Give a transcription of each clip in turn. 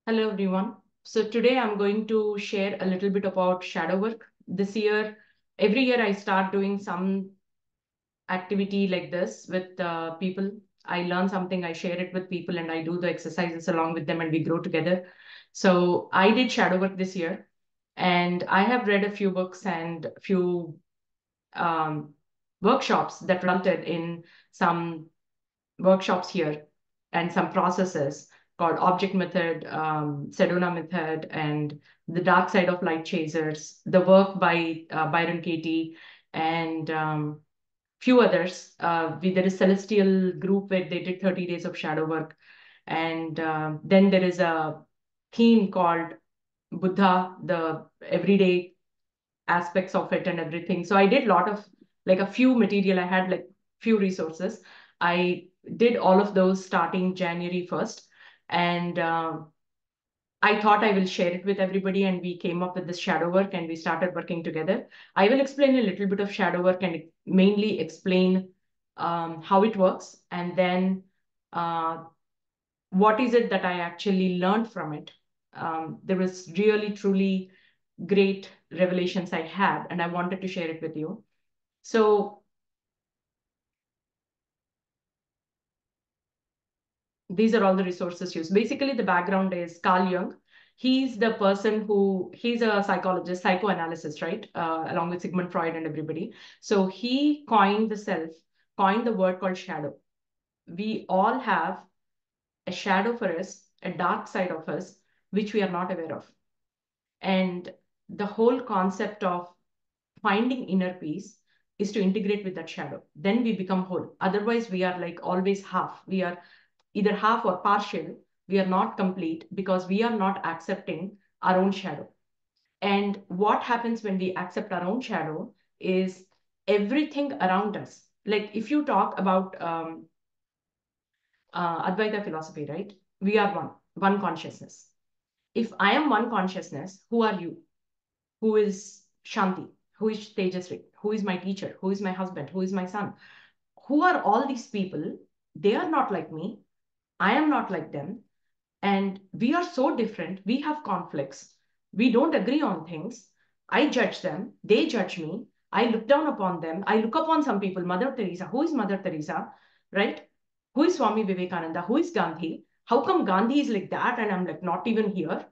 Hello, everyone. So today I'm going to share a little bit about shadow work. This year, every year I start doing some activity like this with people. I learn something, I share it with people, and I do the exercises along with them, and we grow together. So I did shadow work this year, and I have read a few books and a few um, workshops that resulted in some workshops here and some processes called object method, Sedona method, and the dark side of light chasers, the work by Byron Katie, and few others. There is Celestial group where they did 30 days of shadow work. And then there is a theme called Buddha, the everyday aspects of it and everything. So I did a lot of like a few material. I had like few resources. I did all of those starting January 1st. And I thought I will share it with everybody, and we came up with this shadow work and we started working together. I will explain a little bit of shadow work and mainly explain how it works, and then uh, what is it that I actually learned from it. There was really, truly great revelations I had, and I wanted to share it with you. So these are all the resources used. Basically, the background is Carl Jung. He's the person he's a psychologist, psychoanalysis, right? Along with Sigmund Freud and everybody. So he coined the word called shadow. We all have a shadow for us, a dark side of us, which we are not aware of. And the whole concept of finding inner peace is to integrate with that shadow. Then we become whole. Otherwise, we are like always half. We are either half or partial. We are not complete because we are not accepting our own shadow. And what happens when we accept our own shadow is everything around us. Like if you talk about Advaita philosophy, right? We are one consciousness. If I am one consciousness, who are you? Who is Shanti? Who is Tejasri? Who is my teacher? Who is my husband? Who is my son? Who are all these people? They are not like me. I am not like them. And we are so different. We have conflicts. We don't agree on things. I judge them. They judge me. I look down upon them. I look upon some people. Mother Teresa. Who is Mother Teresa? Right? Who is Swami Vivekananda? Who is Gandhi? How come Gandhi is like that and I'm like not even here?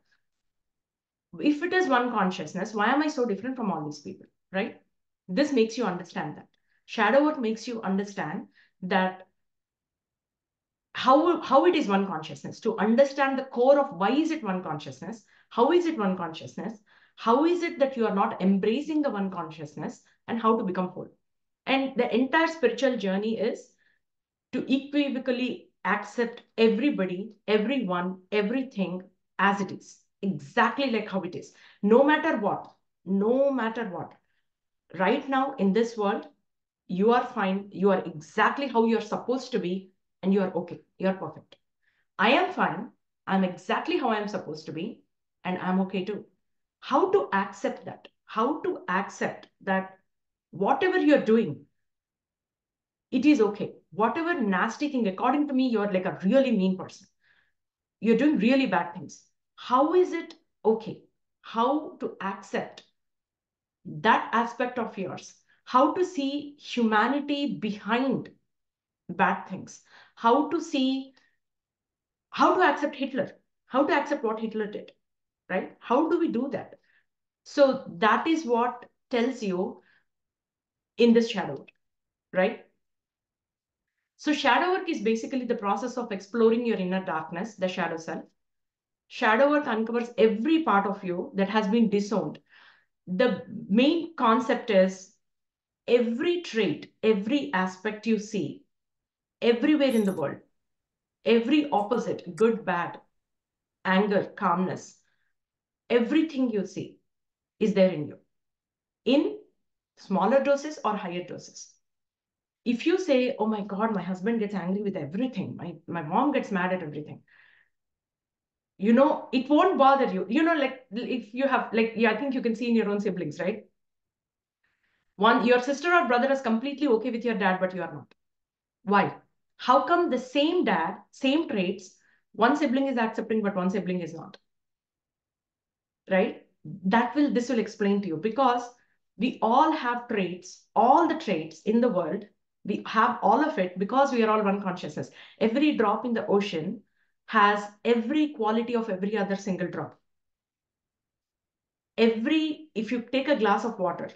If it is one consciousness, why am I so different from all these people? Right? This makes you understand that. Shadow work makes you understand that how it is one consciousness, to understand the core of why is it one consciousness, how is it one consciousness, how is it that you are not embracing the one consciousness, and how to become whole. And the entire spiritual journey is to equivocally accept everybody, everyone, everything as it is, exactly like how it is, no matter what, no matter what. Right now in this world, you are fine, you are exactly how you're supposed to be, and you are okay, you're perfect. I am fine, I'm exactly how I'm supposed to be, and I'm okay too. How to accept that? How to accept that whatever you're doing, it is okay. Whatever nasty thing, according to me, you're like a really mean person. You're doing really bad things. How is it okay? How to accept that aspect of yours? How to see humanity behind bad things? How to see, how to accept Hitler? How to accept what Hitler did, right? How do we do that? So that is what tells you in this shadow work, right? So shadow work is basically the process of exploring your inner darkness, the shadow self. Shadow work uncovers every part of you that has been disowned. The main concept is every trait, every aspect you see everywhere in the world, every opposite, good, bad, anger, calmness, everything you see is there in you in smaller doses or higher doses. If you say, oh my God, my husband gets angry with everything, my mom gets mad at everything, it won't bother you. Like if you have, like, yeah, I think you can see in your own siblings, right? Your sister or brother is completely okay with your dad, but you are not. Why? How come the same dad, same traits, one sibling is accepting, but one sibling is not? right? This will explain to you, because we all have traits, all the traits in the world. We have all of it because we are all one consciousness. Every drop in the ocean has every quality of every other single drop. If you take a glass of water,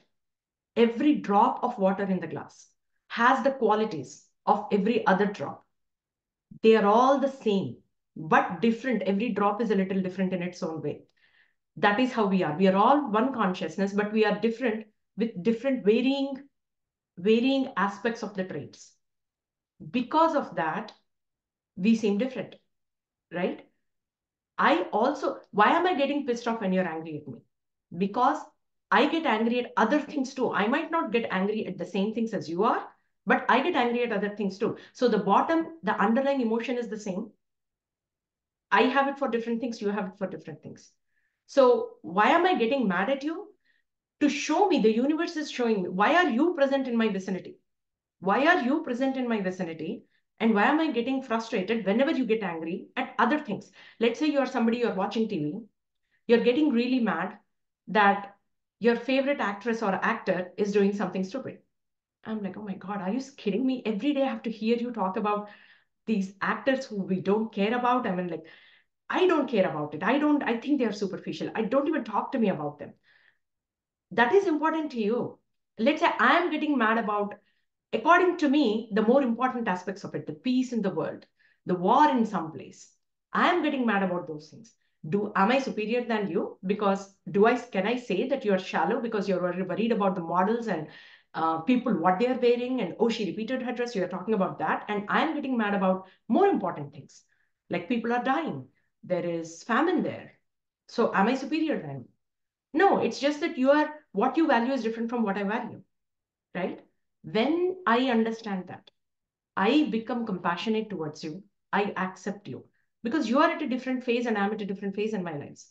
every drop of water in the glass has the qualities of every other drop. They are all the same, but different. Every drop is a little different in its own way. That is how we are. We are all one consciousness, but we are different with different varying aspects of the traits. Because of that, we seem different, right? Why am I getting pissed off when you're angry at me? Because I get angry at other things too. I might not get angry at the same things as you are, but I get angry at other things too. So the underlying emotion is the same. I have it for different things, you have it for different things. So why am I getting mad at you? To show me, the universe is showing me, why are you present in my vicinity? Why are you present in my vicinity? And why am I getting frustrated whenever you get angry at other things? Let's say you're somebody, you're watching TV, you're getting really mad that your favorite actress or actor is doing something stupid. I'm like, oh my God, are you kidding me? Every day I have to hear you talk about these actors who we don't care about. I mean, like, I don't care about it. I think they're superficial. I don't even talk to me about them. That is important to you. Let's say I am getting mad about, according to me, the more important aspects of it, the peace in the world, the war in some place. I am getting mad about those things. Am I superior than you? Because can I say that you're shallow because you're worried about the models and people, what they are wearing, and oh, she repeated her dress, you're talking about that. And I'm getting mad about more important things. Like people are dying. There is famine there. So am I superior than you? No, it's just that what you value is different from what I value, right? When I understand that, I become compassionate towards you. I accept you because you are at a different phase and I'm at a different phase in my lives.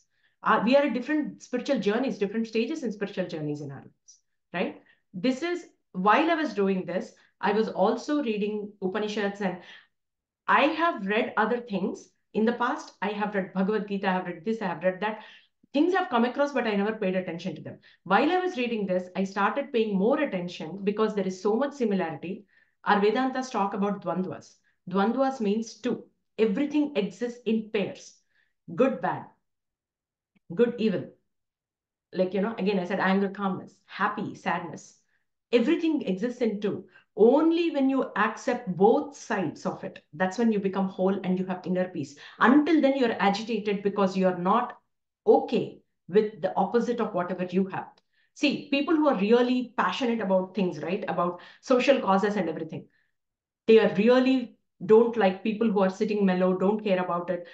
We are at different spiritual journeys, different stages in spiritual journeys in our lives, right? This is while I was doing this, I was also reading Upanishads, and I have read other things in the past. I have read Bhagavad Gita, I have read this, I have read that. Things have come across, but I never paid attention to them. While I was reading this, I started paying more attention because there is so much similarity. Our Vedantas talk about dvandvas. Dvandvas means two. Everything exists in pairs. Good, bad, good, evil. Like, again, I said anger, calmness, happy, sadness. Everything exists in two. Only when you accept both sides of it, that's when you become whole and you have inner peace. Until then, you're agitated because you're not okay with the opposite of whatever you have. See, people who are really passionate about things, right? About social causes and everything, they are really don't like people who are sitting mellow, don't care about it.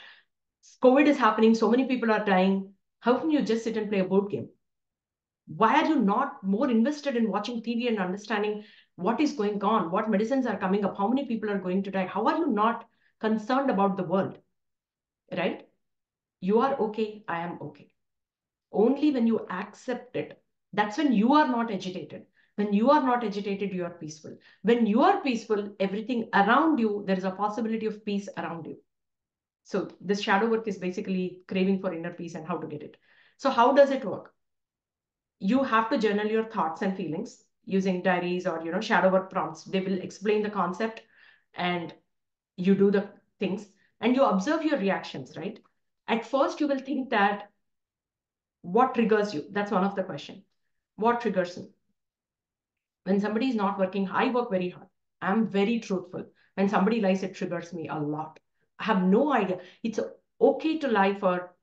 COVID is happening, so many people are dying. How can you just sit and play a board game? Why are you not more invested in watching TV and understanding what is going on, what medicines are coming up, how many people are going to die? How are you not concerned about the world, right? You are okay, I am okay. Only when you accept it, that's when you are not agitated. When you are not agitated, you are peaceful. When you are peaceful, everything around you, there is a possibility of peace around you. So this shadow work is basically craving for inner peace and how to get it. So how does it work? You have to journal your thoughts and feelings using diaries or shadow work prompts. They will explain the concept, and you do the things and you observe your reactions, right? At first you will think that what triggers you, that's one of the question. What triggers me? When somebody is not working, I work very hard, I'm very truthful. When somebody lies, it triggers me a lot. I have no idea. It's okay to lie for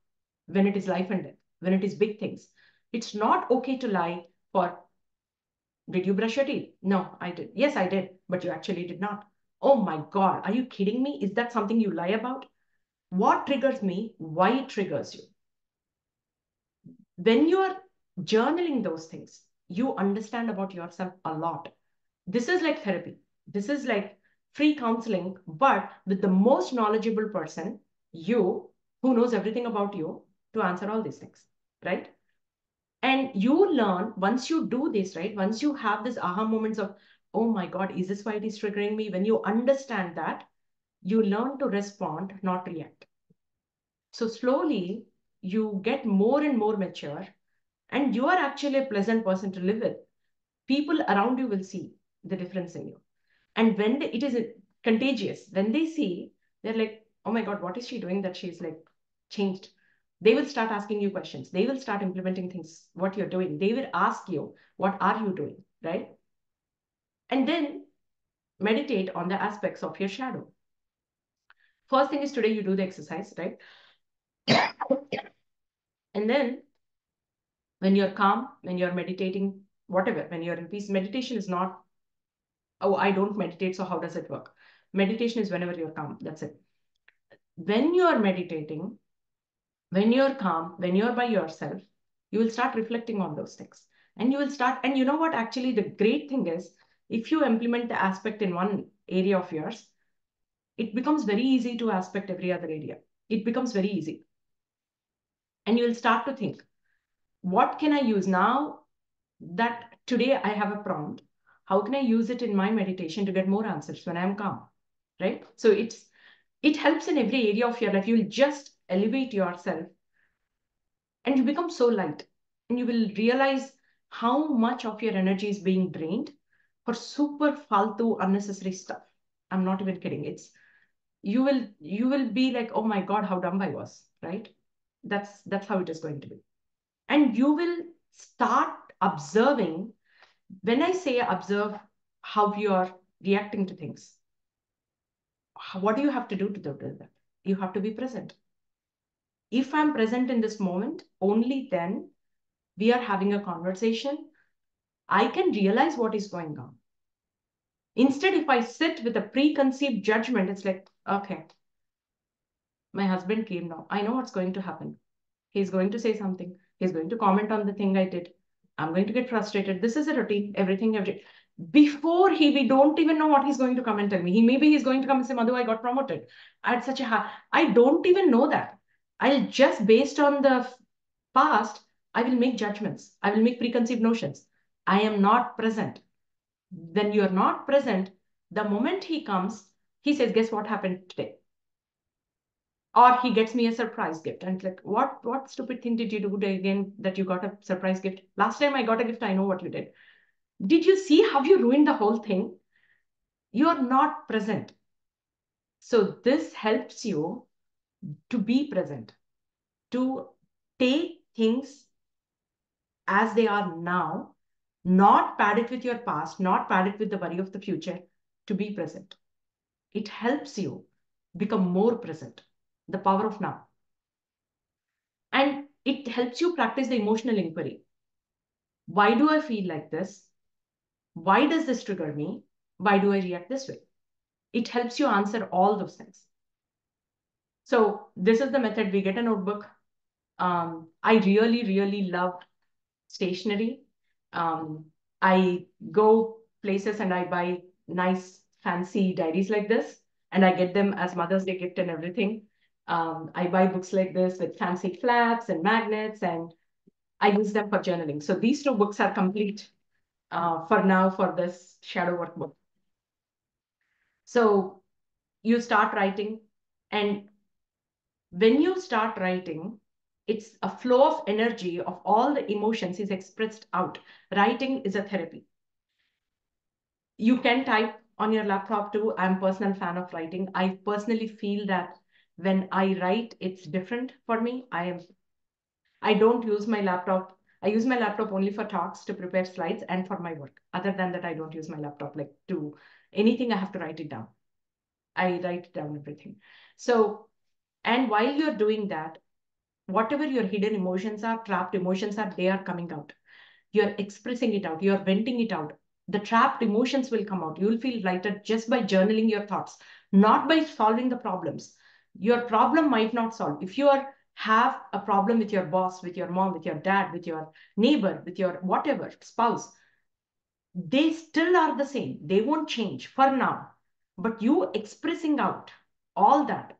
when it is life and death, when it is big things. It's not okay to lie for, did you brush your teeth? No, I did. Yes, I did. But you actually did not. Oh my God. Are you kidding me? Is that something you lie about? What triggers me? Why it triggers you? When you are journaling those things, you understand about yourself a lot. This is like therapy. This is like free counseling, but with the most knowledgeable person, you, who knows everything about you, to answer all these things, right? And you learn once you do this, right? Once you have this aha moments of, oh my God, is this why it is triggering me? When you understand that, you learn to respond, not react. So slowly, you get more and more mature, and you are actually a pleasant person to live with, people around you will see the difference in you. And when it is contagious, when they see, they're like, oh my God, what is she doing that she's like changed? They will start asking you questions. They will start implementing things, what you're doing. They will ask you, what are you doing? Right? And then meditate on the aspects of your shadow. First thing is today you do the exercise, right? And then when you're calm, when you're meditating, whatever, when you're in peace, meditation is not, oh, I don't meditate, so how does it work? Meditation is whenever you're calm. That's it. When you're meditating, when you're calm, when you're by yourself, you will start reflecting on those things. And you will start, and you know what? Actually, the great thing is, if you implement the aspect in one area of yours, it becomes very easy to aspect every other area. It becomes very easy. And you will start to think, what can I use now that today I have a prompt? How can I use it in my meditation to get more answers when I'm calm? Right? So it helps in every area of your life. You'll just elevate yourself and you become so light. And you will realize how much of your energy is being drained for super faltu unnecessary stuff. I'm not even kidding. It's you will be like, oh my God, how dumb I was, right? That's how it is going to be. And you will start observing. When I say observe how you are reacting to things, what do you have to do to do that? You have to be present. If I'm present in this moment, only then we are having a conversation, I can realize what is going on. Instead, if I sit with a preconceived judgment, it's like, okay, my husband came now. I know what's going to happen. He's going to say something. He's going to comment on the thing I did. I'm going to get frustrated. This is a routine. Every before we don't even know what he's going to come and tell me. He's going to come and say, Madhu, I got promoted. I had such a high. I don't even know that. I'll just based on the past, I will make judgments. I will make preconceived notions. I am not present. When you're not present, the moment he comes, he says, guess what happened today? Or he gets me a surprise gift. And it's like, what stupid thing did you do again that you got a surprise gift? Last time I got a gift, I know what you did. Did you see how you ruined the whole thing? You're not present. So this helps you to be present, to take things as they are now, not pad it with your past, not pad it with the worry of the future, to be present. It helps you become more present, the power of now. And it helps you practice the emotional inquiry. Why do I feel like this? Why does this trigger me? Why do I react this way? It helps you answer all those things. So this is the method. We get a notebook. I really, really love stationery. I go places and I buy nice, fancy diaries like this, and I get them as Mother's Day gift and everything. I buy books like this with fancy flaps and magnets, and I use them for journaling. So these two books are complete for now for this shadow workbook. So you start writing, and when you start writing, it's a flow of energy of all the emotions is expressed out. Writing is a therapy. You can type on your laptop too. I'm a personal fan of writing. I personally feel that when I write, it's different for me. I don't use my laptop. I use my laptop only for talks to prepare slides and for my work. Other than that, I don't use my laptop like to anything. I have to write it down. I write down everything. So, and while you're doing that, whatever your hidden emotions are, trapped emotions are, they are coming out. You're expressing it out. You're venting it out. The trapped emotions will come out. You'll feel lighter just by journaling your thoughts, not by solving the problems. Your problem might not solve. If you have a problem with your boss, with your mom, with your dad, with your neighbor, with your whatever spouse, they still are the same. They won't change for now. But you expressing out all that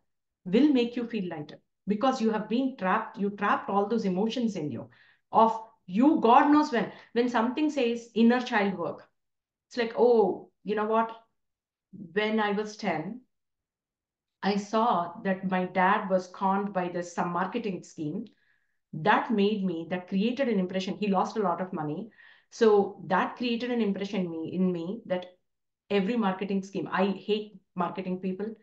will make you feel lighter because you have been trapped. You trapped all those emotions in you of you, God knows when something says inner child work, it's like, oh, you know what? When I was 10, I saw that my dad was conned by this some marketing scheme. That made me, that created an impression. He lost a lot of money. So that created an impression in me that every marketing scheme, I hate marketing people.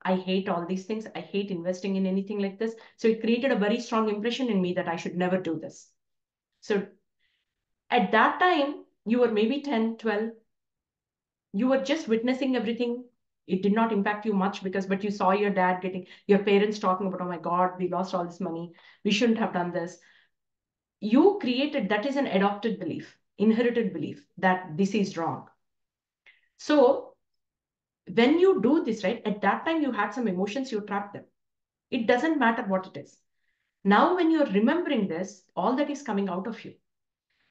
I hate all these things. I hate investing in anything like this. So it created a very strong impression in me that I should never do this. So at that time, you were maybe 10, 12. You were just witnessing everything. It did not impact you much because, but you saw your dad getting, your parents talking about, oh my God, we lost all this money. We shouldn't have done this. You created, that is an adopted belief, inherited belief that this is wrong. So when you do this, right, at that time you had some emotions, you trapped them. It doesn't matter what it is. Now, when you're remembering this, all that is coming out of you.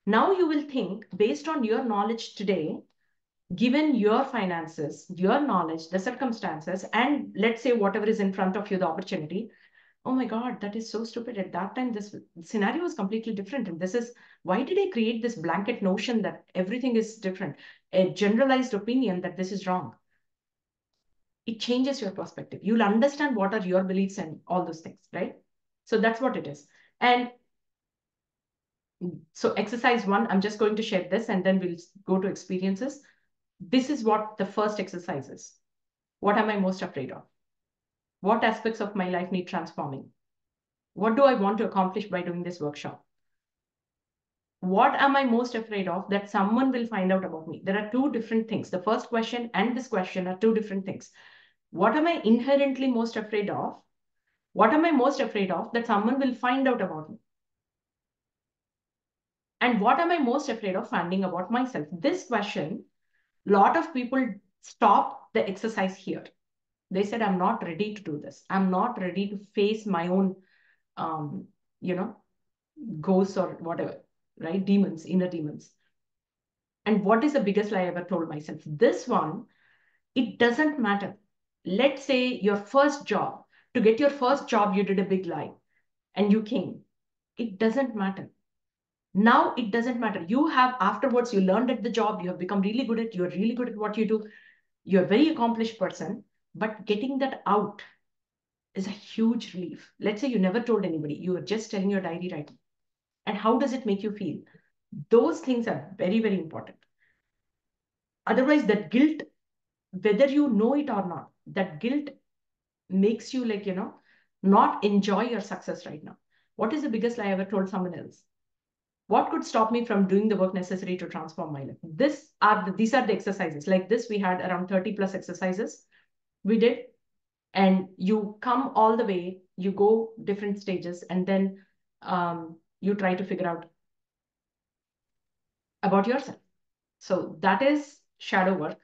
Now you will think based on your knowledge today, given your finances, your knowledge, the circumstances, and let's say whatever is in front of you, the opportunity. Oh my God, that is so stupid. At that time, this scenario was completely different. And this is why did I create this blanket notion that everything is different, a generalized opinion that this is wrong? It changes your perspective. You'll understand what are your beliefs and all those things, right? So that's what it is. And so exercise one, I'm just going to share this and then we'll go to experiences. This is what the first exercise is. What am I most afraid of? What aspects of my life need transforming? What do I want to accomplish by doing this workshop? What am I most afraid of that someone will find out about me? There are two different things. The first question and this question are two different things. What am I inherently most afraid of? What am I most afraid of that someone will find out about me? And what am I most afraid of finding about myself? This question, a lot of people stop the exercise here. They said, I'm not ready to do this. I'm not ready to face my own, um, you know, ghosts or whatever, right? Demons, inner demons. And what is the biggest lie I ever told myself? This one, it doesn't matter. Let's say your first job, to get your first job, you did a big lie and you came. It doesn't matter. Now it doesn't matter. You have afterwards, you learned at the job, you have become really good at, you're really good at what you do. You're a very accomplished person, but getting that out is a huge relief. Let's say you never told anybody, you were just telling your diary writing. And how does it make you feel? Those things are very, very important. Otherwise, that guilt, whether you know it or not, that guilt makes you like, not enjoy your success right now. What is the biggest lie I ever told someone else? What could stop me from doing the work necessary to transform my life? These are the exercises. Like this, we had around 30 plus exercises we did. And you come all the way, you go different stages, and then you try to figure out about yourself. So that is shadow work.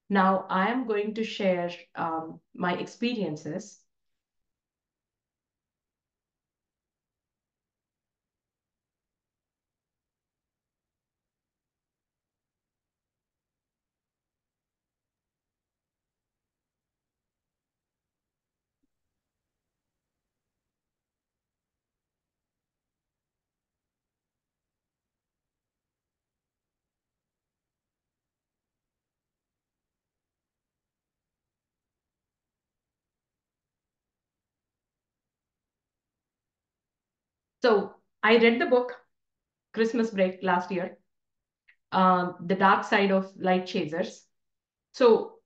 Now I am going to share my experiences. So I read the book Christmas break last year, The Dark Side of Light Chasers. So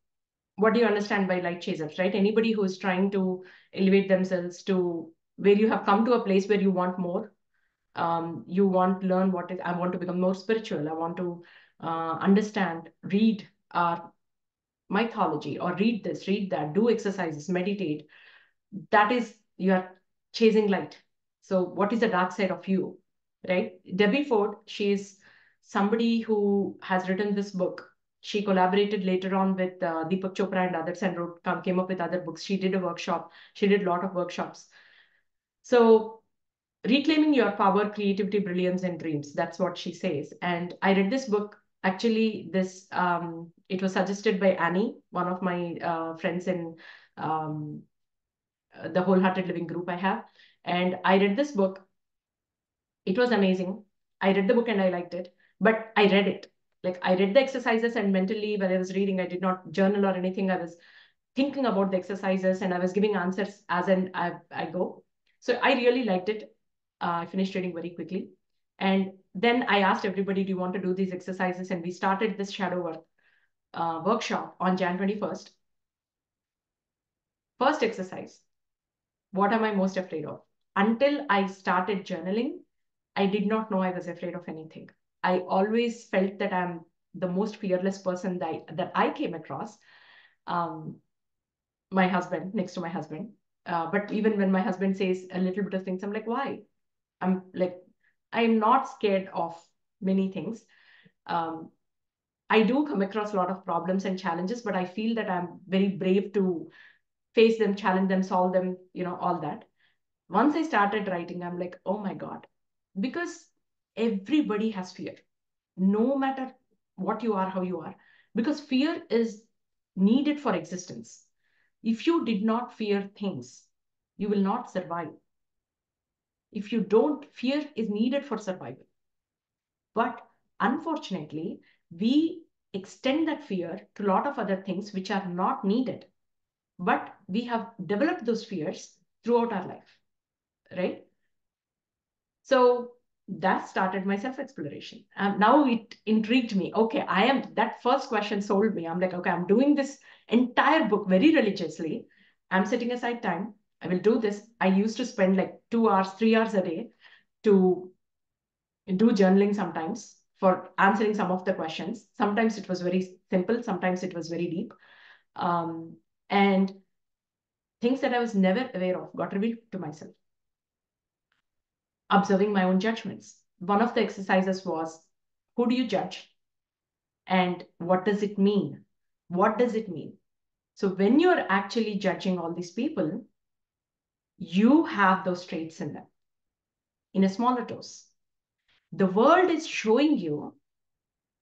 what do you understand by light chasers, right? Anybody who is trying to elevate themselves to where you have come to a place where you want more. You want to learn I want to become more spiritual. I want to understand, read our mythology or read this, read that, do exercises, meditate. That is, you are chasing light. So what is the dark side of you, right? Debbie Ford, she's somebody who has written this book. She collaborated later on with Deepak Chopra and others and came up with other books. She did a workshop. She did a lot of workshops. So reclaiming your power, creativity, brilliance, and dreams. That's what she says. And I read this book. Actually, it was suggested by Annie, one of my friends in um, the Wholehearted Living group I have. And I read this book. It was amazing. I read the book and I liked it, but I read it. Like I read the exercises and mentally when I was reading, I did not journal or anything. I was thinking about the exercises and I was giving answers as I go. So I really liked it. I finished reading very quickly. And then I asked everybody, do you want to do these exercises? And we started this shadow work workshop on Jan 21st. First exercise, what am I most afraid of? Until I started journaling, I did not know I was afraid of anything. I always felt that I'm the most fearless person that I came across. My husband, next to my husband. But even when my husband says a little bit of things, I'm like, why? I'm like, I'm not scared of many things. Um, I do come across a lot of problems and challenges, but I feel that I'm very brave to face them, challenge them, solve them, all that. Once I started writing, I'm like, oh my God, because everybody has fear, no matter what you are, how you are, because fear is needed for existence. If you did not fear things, you will not survive. If you don't, fear is needed for survival. But unfortunately, we extend that fear to a lot of other things which are not needed. But we have developed those fears throughout our life, right? So that started my self-exploration. Now it intrigued me. Okay, that first question sold me. I'm like, okay, I'm doing this entire book very religiously. I'm setting aside time. I will do this. I used to spend like 2 hours, 3 hours a day to do journaling sometimes for answering some of the questions. Sometimes it was very simple, sometimes it was very deep. And things that I was never aware of got revealed to myself. Observing my own judgments. One of the exercises was, who do you judge? And what does it mean? What does it mean? So when you're actually judging all these people, you have those traits in them in a smaller dose. The world is showing you,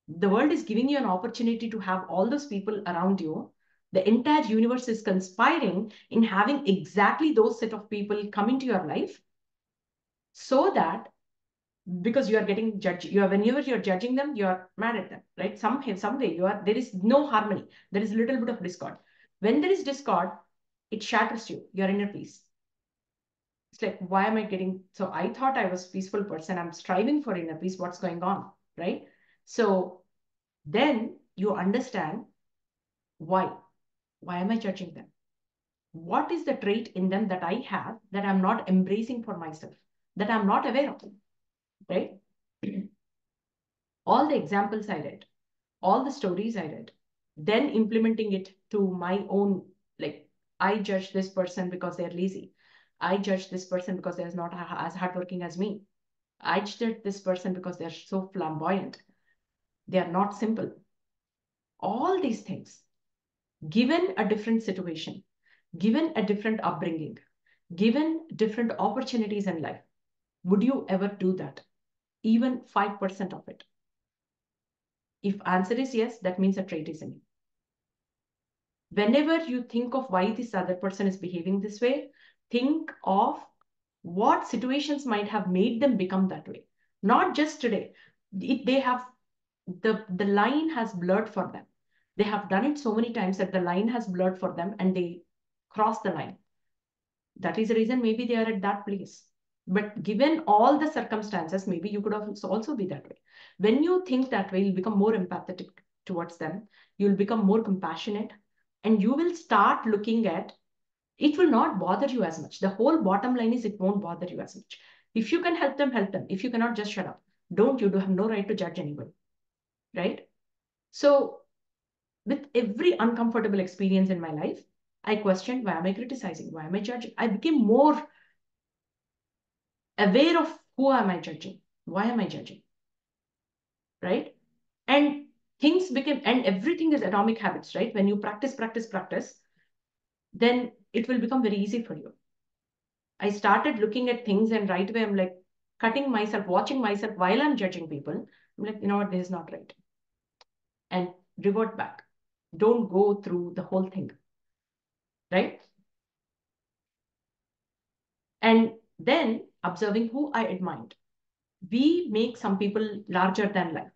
the world is giving you an opportunity to have all those people around you. The entire universe is conspiring in having exactly those set of people come into your life so that because you are getting judged, whenever you're judging them, you're mad at them, right? Some way there is no harmony. There is a little bit of discord. When there is discord, it shatters you, your inner peace. It's like, why am I getting, so I thought I was a peaceful person. I'm striving for inner peace. What's going on, right? So then you understand why. Why am I judging them? What is the trait in them that I have that I'm not embracing for myself, that I'm not aware of, right? All the examples I read, all the stories I read, then implementing it to my own, like, I judge this person because they're lazy. I judge this person because they're not as hardworking as me. I judge this person because they're so flamboyant. They are not simple. All these things, given a different situation, given a different upbringing, given different opportunities in life, would you ever do that? Even 5% of it. If answer is yes, that means a trait is in you. Whenever you think of why this other person is behaving this way, think of what situations might have made them become that way. Not just today. They have the line has blurred for them. They have done it so many times that the line has blurred for them and they cross the line. That is the reason maybe they are at that place. But given all the circumstances, maybe you could also be that way. When you think that way, you'll become more empathetic towards them. You'll become more compassionate and you will start looking at it will not bother you as much. The whole bottom line is it won't bother you as much. If you can help them, help them. If you cannot, just shut up. Don't you do have no right to judge anybody, right? So with every uncomfortable experience in my life, I questioned, why am I criticizing? Why am I judging? I became more aware of who am I judging? Why am I judging? Right? And things became, and everything is atomic habits, right? When you practice, practice, practice, then it will become very easy for you. I started looking at things and right away I'm like cutting myself, watching myself while I'm judging people. I'm like, you know what, this is not right. And revert back. Don't go through the whole thing. Right? And then observing who I admired. We make some people larger than life.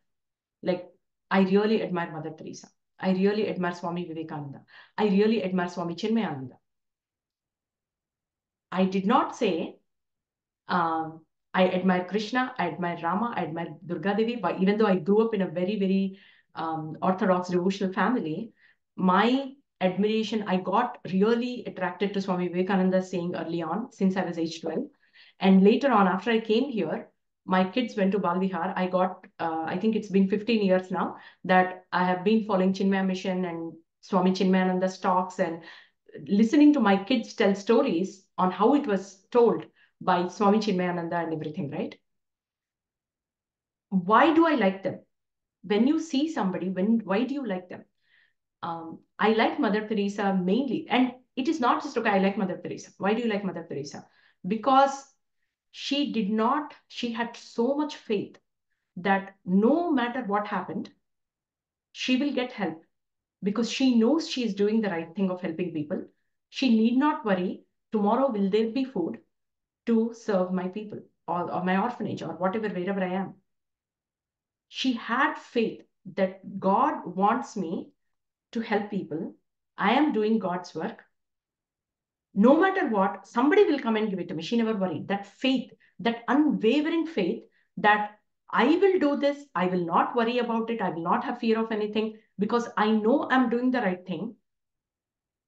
Like, I really admire Mother Teresa. I really admire Swami Vivekananda. I really admire Swami Chinmayananda. I did not say, I admire Krishna, I admire Rama, I admire Durga Devi. But even though I grew up in a very, very orthodox devotional family, my admiration, I got really attracted to Swami Vivekananda saying early on, since I was age 12. And later on, after I came here, my kids went to Balvihar. I got, I think it's been 15 years now that I have been following Chinmaya Mission and Swami Chinmayananda's talks and listening to my kids tell stories on how it was told by Swami Chinmayananda and everything, right? Why do I like them? When you see somebody, why do you like them? I like Mother Teresa mainly, and it is not just okay. I like Mother Teresa. Why do you like Mother Teresa? Because she had so much faith that no matter what happened, she will get help because she knows she is doing the right thing of helping people. She need not worry tomorrow will there be food to serve my people or my orphanage or whatever, wherever I am. She had faith that God wants me to help people. I am doing God's work. No matter what, somebody will come and give it to me. She never worried. That faith, that unwavering faith that I will do this, I will not worry about it, I will not have fear of anything because I know I'm doing the right thing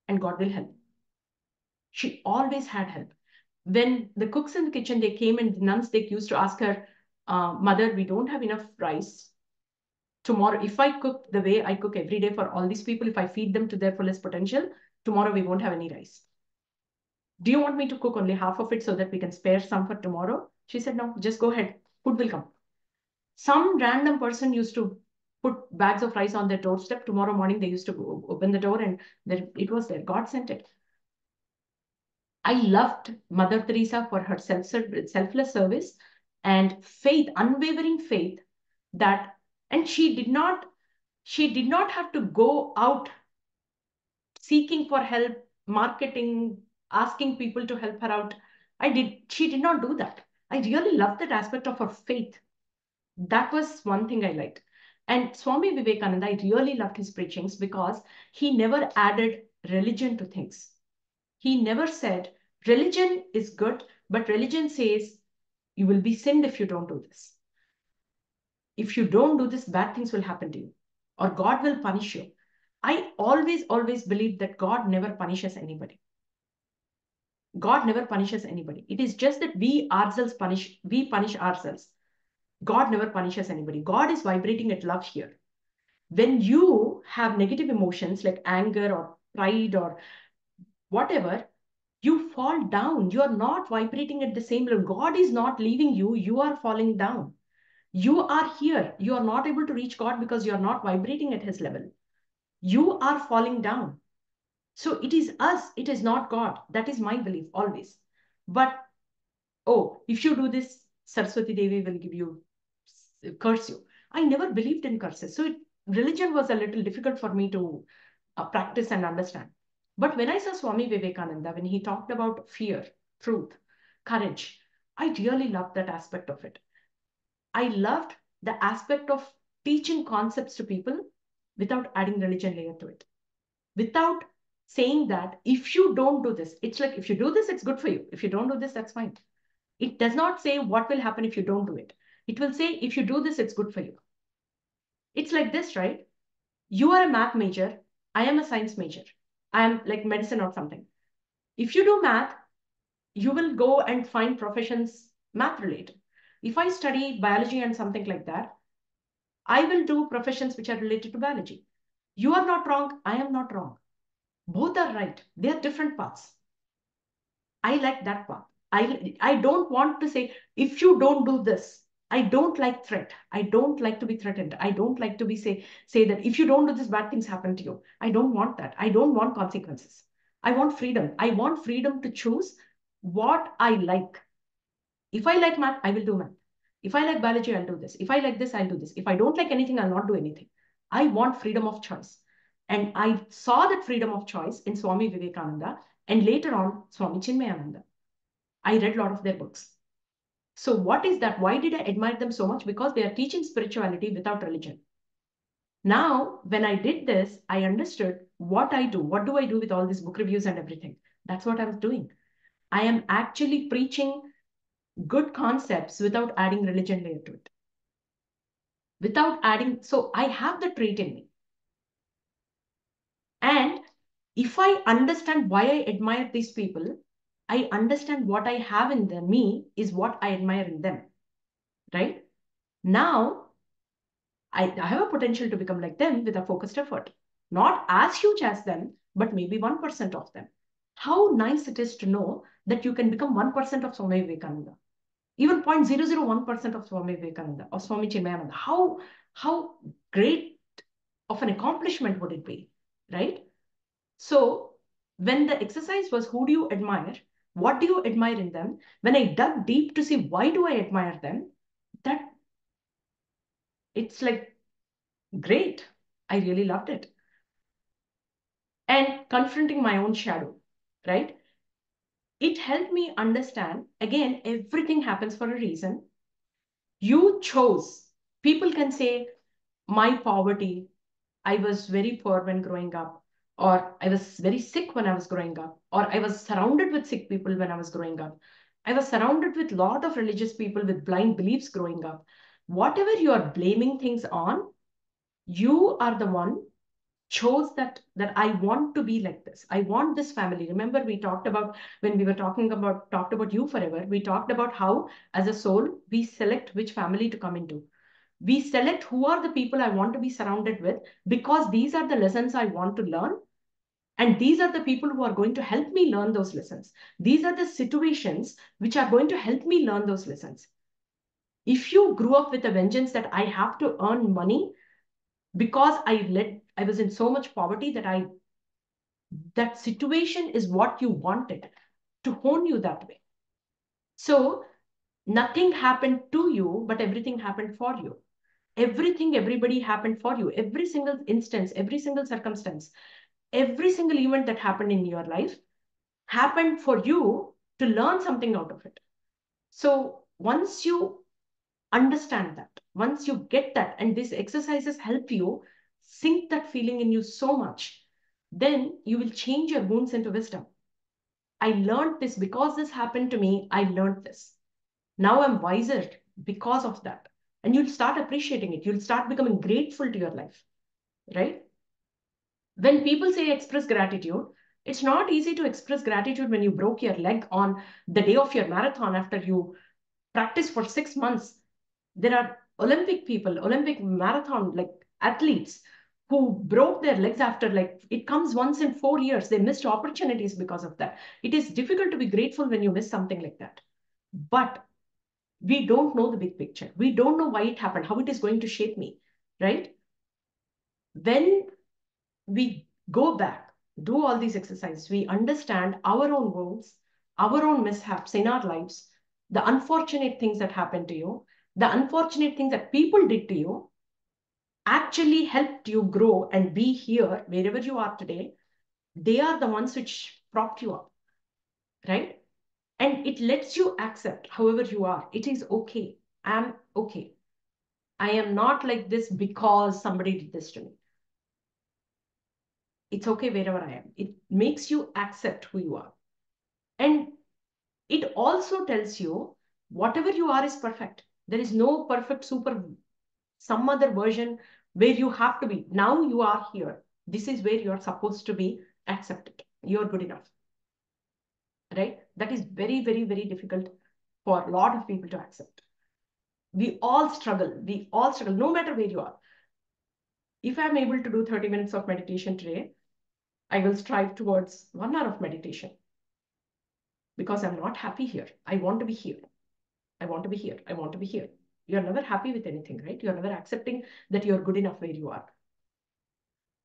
and God will help. She always had help. When the cooks in the kitchen, they came and the nuns, they used to ask her, Mother, we don't have enough rice. Tomorrow, if I cook the way I cook every day for all these people, if I feed them to their fullest potential, tomorrow we won't have any rice. Do you want me to cook only half of it so that we can spare some for tomorrow? She said, no, just go ahead. Food will come. Some random person used to put bags of rice on their doorstep. Tomorrow morning, they used to open the door and there, it was there. God sent it. I loved Mother Teresa for her selfless service and faith, unwavering faith that, and she did not have to go out seeking for help, marketing, asking people to help her out. She did not do that. I really loved that aspect of her faith. That was one thing I liked. And Swami Vivekananda, I really loved his preachings because he never added religion to things. He never said, religion is good, but religion says you will be sinned if you don't do this. If you don't do this, bad things will happen to you, or God will punish you. I always believed that God never punishes anybody. God never punishes anybody. It is just that we punish ourselves. God never punishes anybody. God is vibrating at love here. When you have negative emotions like anger or pride or whatever, you fall down. You are not vibrating at the same level. God is not leaving you. You are falling down. You are here. You are not able to reach God because you are not vibrating at his level. You are falling down. So it is us. It is not God. That is my belief always. But, oh, if you do this, Saraswati Devi will give you, curse you. I never believed in curses. So religion was a little difficult for me to practice and understand. But when I saw Swami Vivekananda, when he talked about fear, truth, courage, I really loved that aspect of it. I loved the aspect of teaching concepts to people without adding religion layer to it. Without saying that if you don't do this, it's like if you do this, it's good for you. If you don't do this, that's fine. It does not say what will happen if you don't do it. It will say if you do this, it's good for you. It's like this, right? You are a math major. I am a science major. I am like medicine or something. If you do math, you will go and find professions math related. If I study biology and something like that, I will do professions which are related to biology. You are not wrong. I am not wrong. Both are right. They are different paths. I like that path. I don't want to say, if you don't do this, I don't like threat. I don't like to be threatened. I don't like to be say that if you don't do this, bad things happen to you. I don't want that. I don't want consequences. I want freedom. I want freedom to choose what I like. If I like math, I will do math. If I like biology, I'll do this. If I like this, I'll do this. If I don't like anything, I'll not do anything. I want freedom of choice. And I saw that freedom of choice in Swami Vivekananda and later on Swami Chinmayananda. I read a lot of their books. So what is that? Why did I admire them so much? Because they are teaching spirituality without religion. Now, when I did this, I understood what I do. What do I do with all these book reviews and everything? That's what I was doing. I am actually preaching good concepts without adding religion layer to it. Without adding, so I have the trait in me. And if I understand why I admire these people, I understand what I have in them, me is what I admire in them, right? Now, I have a potential to become like them with a focused effort. Not as huge as them, but maybe 1% of them. How nice it is to know that you can become 1% of Swami Vivekananda. Even 0.001% of Swami Vivekananda or Swami Chinmayananda. How great of an accomplishment would it be, right? So when the exercise was who do you admire, what do you admire in them, when I dug deep to see why do I admire them, that it's like great. I really loved it. And confronting my own shadow, right? It helped me understand again, everything happens for a reason. You chose. People can say, my poverty, I was very poor when growing up, or I was very sick when I was growing up, or I was surrounded with sick people when I was growing up. I was surrounded with a lot of religious people with blind beliefs growing up. Whatever you are blaming things on, you are the one chose that I want to be like this. I want this family. Remember, we talked about when we were talked about you forever. We talked about how, as a soul, we select which family to come into. We select who are the people I want to be surrounded with because these are the lessons I want to learn. And these are the people who are going to help me learn those lessons. These are the situations which are going to help me learn those lessons. If you grew up with a vengeance that I have to earn money because I was in so much poverty that situation is what you wanted to hone you that way. So nothing happened to you, but everything happened for you. Everything, everybody happened for you. Every single instance, every single circumstance, every single event that happened in your life happened for you to learn something out of it. So once you understand that, once you get that, and these exercises help you sink that feeling in you so much, then you will change your wounds into wisdom. I learned this because this happened to me. I learned this. Now I'm wiser because of that. And you'll start appreciating it. You'll start becoming grateful to your life, right? When people say express gratitude, it's not easy to express gratitude when you broke your leg on the day of your marathon after you practice for 6 months. There are Olympic people, Olympic marathon like athletes who broke their legs after like it comes once in 4 years. They missed opportunities because of that. It is difficult to be grateful when you miss something like that. But we don't know the big picture. We don't know why it happened, how it is going to shape me, right? When we go back, do all these exercises, we understand our own wounds, our own mishaps in our lives, the unfortunate things that happened to you, the unfortunate things that people did to you, actually helped you grow and be here wherever you are today. They are the ones which propped you up, right? And it lets you accept however you are. It is okay. I'm okay. I am not like this because somebody did this to me. It's okay wherever I am. It makes you accept who you are. And it also tells you whatever you are is perfect. There is no perfect super, some other version where you have to be. Now you are here. This is where you are supposed to be accepted. You're good enough, right? That is very, very, very difficult for a lot of people to accept. We all struggle. We all struggle, no matter where you are. If I'm able to do 30 minutes of meditation today, I will strive towards 1 hour of meditation because I'm not happy here. I want to be here. I want to be here. I want to be here. You're never happy with anything, right? You're never accepting that you're good enough where you are.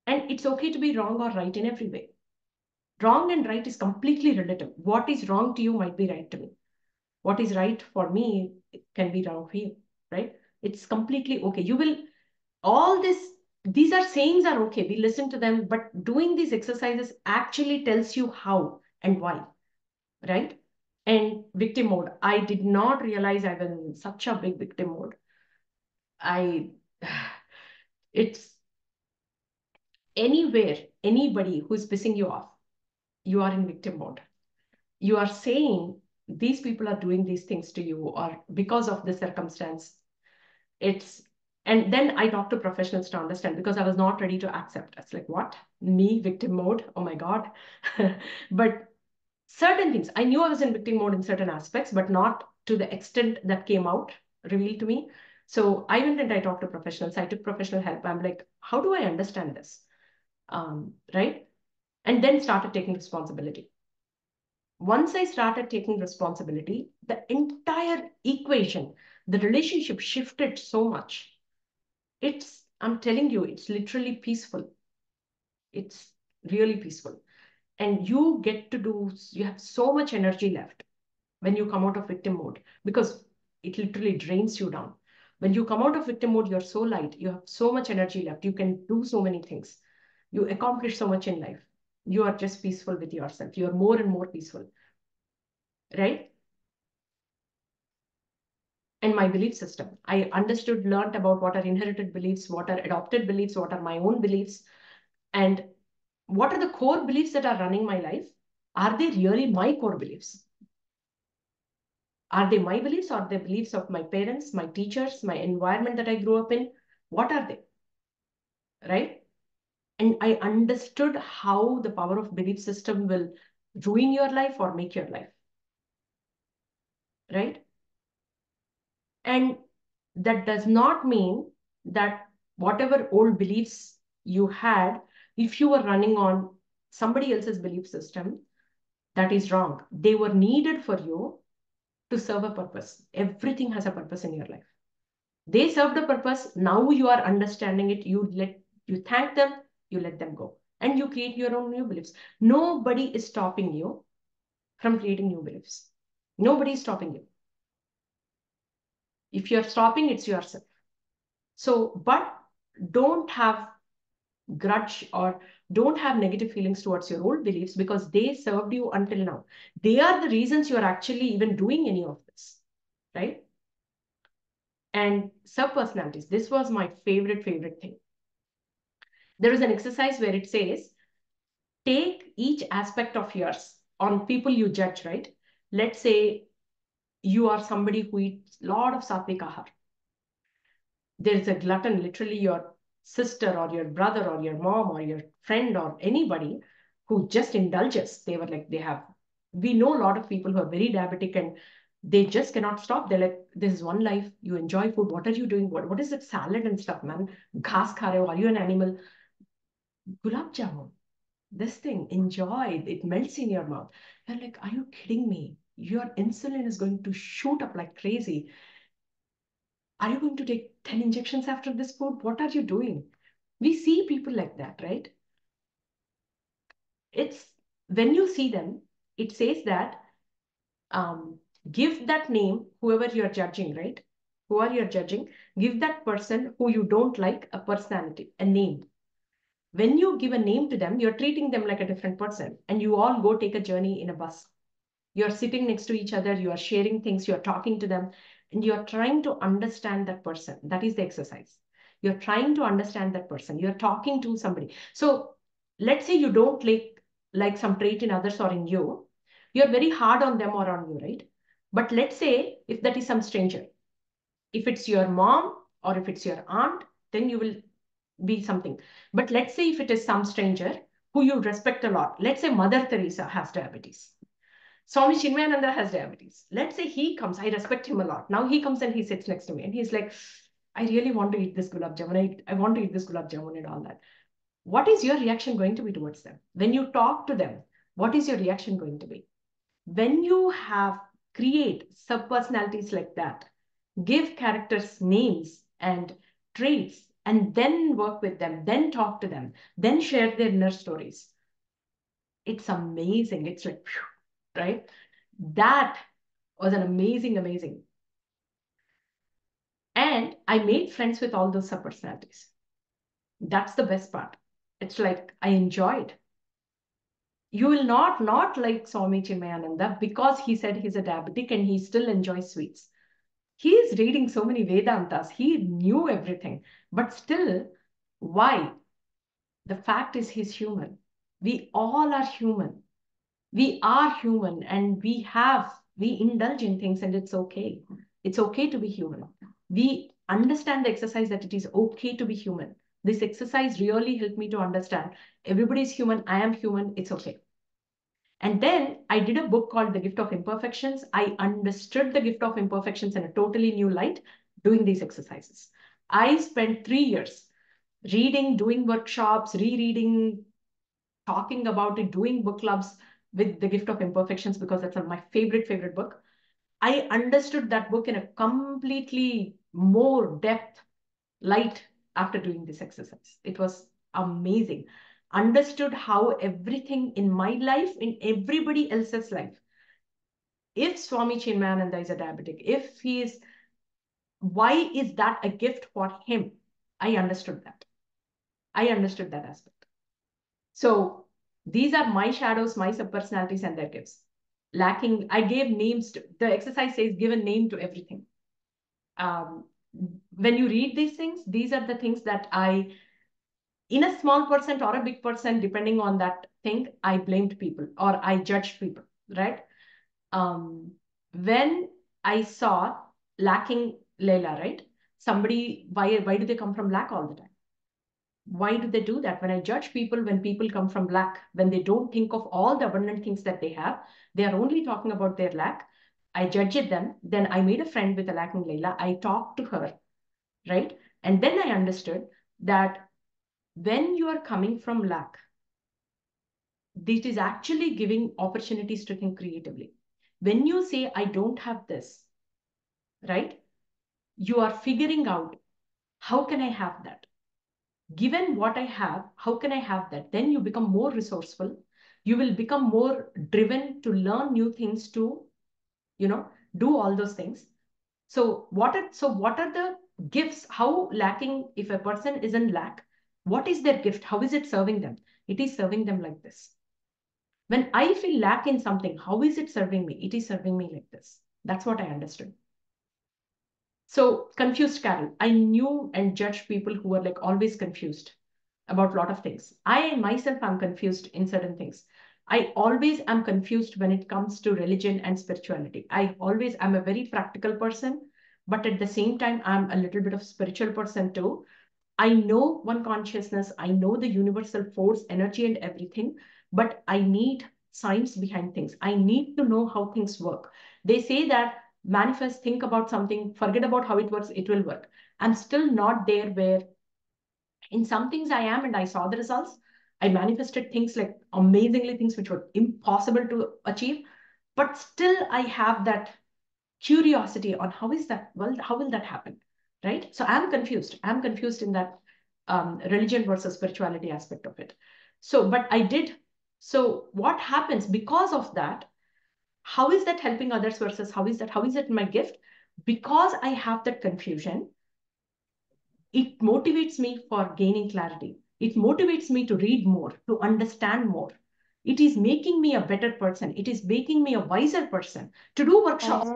And it's okay to be wrong or right in every way. Wrong and right is completely relative. What is wrong to you might be right to me. What is right for me can be wrong for you, right? It's completely okay. You will, all this, these are sayings are okay. We listen to them, but doing these exercises actually tells you how and why, right? And victim mode. I did not realize I was in such a big victim mode. I, it's anywhere, anybody who's pissing you off, you are in victim mode. You are saying these people are doing these things to you, or because of this circumstance, it's, and then I talked to professionals to understand, because I was not ready to accept. It's like, what? Me, victim mode? Oh my God. But certain things, I knew I was in victim mode in certain aspects, but not to the extent that came out, revealed to me. So I went and I talked to professionals. I took professional help. I'm like, how do I understand this? Right? And then started taking responsibility. Once I started taking responsibility, the entire equation, the relationship shifted so much. It's, I'm telling you, it's literally peaceful. It's really peaceful. And you get to do, you have so much energy left when you come out of victim mode, because it literally drains you down. When you come out of victim mode, you're so light, you have so much energy left, you can do so many things, you accomplish so much in life. You are just peaceful with yourself. You are more and more peaceful, right? And my belief system, I understood, learned about what are inherited beliefs, what are adopted beliefs, what are my own beliefs, and what are the core beliefs that are running my life. Are they really my core beliefs? Are they my beliefs, or the beliefs of my parents, my teachers, my environment that I grew up in? What are they? Right? And I understood how the power of belief system will ruin your life or make your life. Right? And that does not mean that whatever old beliefs you had, if you were running on somebody else's belief system, that is wrong. They were needed for you to serve a purpose. Everything has a purpose in your life. They served a purpose. Now you are understanding it. You thank them, you let them go. And you create your own new beliefs. Nobody is stopping you from creating new beliefs. Nobody is stopping you. If you're stopping, it's yourself. So, but don't have grudge or don't have negative feelings towards your old beliefs, because they served you until now. They are the reasons you're actually even doing any of this, right? And sub-personalities, this was my favorite thing. There is an exercise where it says, take each aspect of yours on people you judge, right? Let's say you are somebody who eats a lot of sattvic ahar. There's a glutton, literally your sister or your brother or your mom or your friend or anybody who just indulges. They were like, we know a lot of people who are very diabetic and they just cannot stop. They're like, this is one life. You enjoy food. What are you doing? What is it? Salad and stuff, man. Ghas kha rahe ho. Are you an animal? Gulab jamun. This thing, enjoy. It melts in your mouth. You're like, are you kidding me? Your insulin is going to shoot up like crazy. Are you going to take 10 injections after this food? What are you doing? We see people like that, right? It's when you see them, it says that give that name, whoever you're judging, right? Who are you judging? Give that person who you don't like a personality, a name. When you give a name to them, you're treating them like a different person, and you all go take a journey in a bus. You're sitting next to each other, you are sharing things, you're talking to them, and you're trying to understand that person. That is the exercise. You're trying to understand that person. You're talking to somebody. So let's say you don't like some trait in others or in you. You're very hard on them or on you, right? But let's say if that is some stranger, if it's your mom or if it's your aunt, then you will be something. But let's say if it is some stranger who you respect a lot, let's say Mother Teresa has diabetes. Swami Chinmayananda has diabetes. Let's say he comes, I respect him a lot. Now he comes and he sits next to me and he's like, I really want to eat this gulab jamun. I want to eat this gulab jamun and all that. What is your reaction going to be towards them? When you talk to them, what is your reaction going to be? When you have create sub-personalities like that, give characters names and traits, and then work with them, then talk to them, then share their inner stories. It's amazing. It's like, phew, right? That was an amazing. And I made friends with all those sub-personalities. That's the best part. It's like I enjoyed. You will not like Swami Chinmayananda because he said he's a diabetic and he still enjoys sweets. He is reading so many Vedantas. He knew everything. But still, why? The fact is he's human. We all are human. We are human and we have We indulge in things and it's okay. It's okay to be human. We understand the exercise that it is okay to be human. This exercise really helped me to understand everybody is human. I am human. It's okay. And then I did a book called The Gift of Imperfections. I understood the gift of imperfections in a totally new light doing these exercises. I spent 3 years reading, doing workshops, rereading, talking about it, doing book clubs with The Gift of Imperfections because that's my favorite book. I understood that book in a completely more depth light after doing this exercise. It was amazing. Understood how everything in my life, in everybody else's life, if Swami Chinmayananda is a diabetic, if he is, why is that a gift for him? I understood that. I understood that aspect. So these are my shadows, my subpersonalities, and their gifts. Lacking, I gave names to, the exercise says give a name to everything. When you read these things, these are the things that I, in a small percent or a big percent, depending on that thing, I blamed people or I judged people, right? When I saw lacking Leila, right? Somebody, why do they come from lack all the time? Why do they do that? When I judge people, when people come from lack, when they don't think of all the abundant things that they have, they are only talking about their lack. I judged them. Then I made a friend with a lacking Leila. I talked to her, right? And then I understood that when you are coming from lack, this is actually giving opportunities to think creatively. When you say, I don't have this, right? You are figuring out, how can I have that? Given what I have, how can I have that? Then you become more resourceful. You will become more driven to learn new things to, do all those things. So what are the gifts? How lacking, if a person is in lack, what is their gift? How is it serving them? It is serving them like this. When I feel lack in something, how is it serving me? It is serving me like this. That's what I understood. So confused Carol, I knew and judged people who were like always confused about a lot of things. I myself am confused in certain things. I always am confused when it comes to religion and spirituality. I always am a very practical person, but at the same time, I'm a little bit of spiritual person too. I know one consciousness, I know the universal force, energy, and everything, but I need science behind things. I need to know how things work. They say that manifest, think about something, forget about how it works, it will work. I'm still not there where in some things I am, and I saw the results. I manifested things like amazingly things which were impossible to achieve, but still I have that curiosity on how is that, well, how will that happen, right? So I'm confused in that religion versus spirituality aspect of it. So but I did. So what happens because of that? How is that helping others versus how is it my gift? Because I have that confusion, it motivates me for gaining clarity. It motivates me to read more, to understand more. It is making me a better person. It is making me a wiser person to do workshops,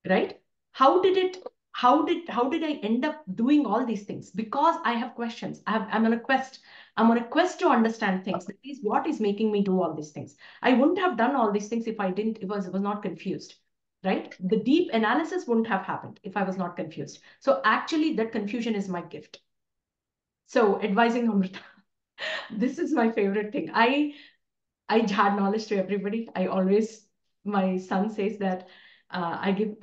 right? How did it, how did I end up doing all these things? Because I have questions. I'm on a quest. I'm on a quest to understand things. That is what is making me do all these things. I wouldn't have done all these things if I didn't, if I was not confused, right? The deep analysis wouldn't have happened if I was not confused. So actually that confusion is my gift. So advising Amrita, this is my favorite thing. I had knowledge to everybody. I always, my son says that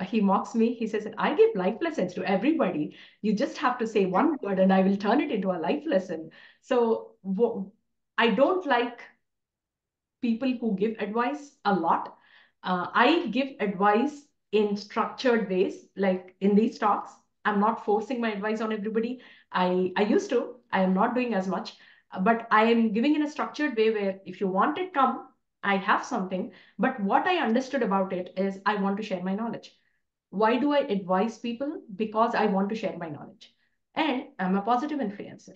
he mocks me. He says that I give life lessons to everybody. You just have to say one word and I will turn it into a life lesson. So I don't like people who give advice a lot. I give advice in structured ways, like in these talks. I'm not forcing my advice on everybody. I used to. I am not doing as much, but I am giving in a structured way where if you want it, come. I have something. But what I understood about it is I want to share my knowledge. Why do I advise people? Because I want to share my knowledge. And I'm a positive influencer.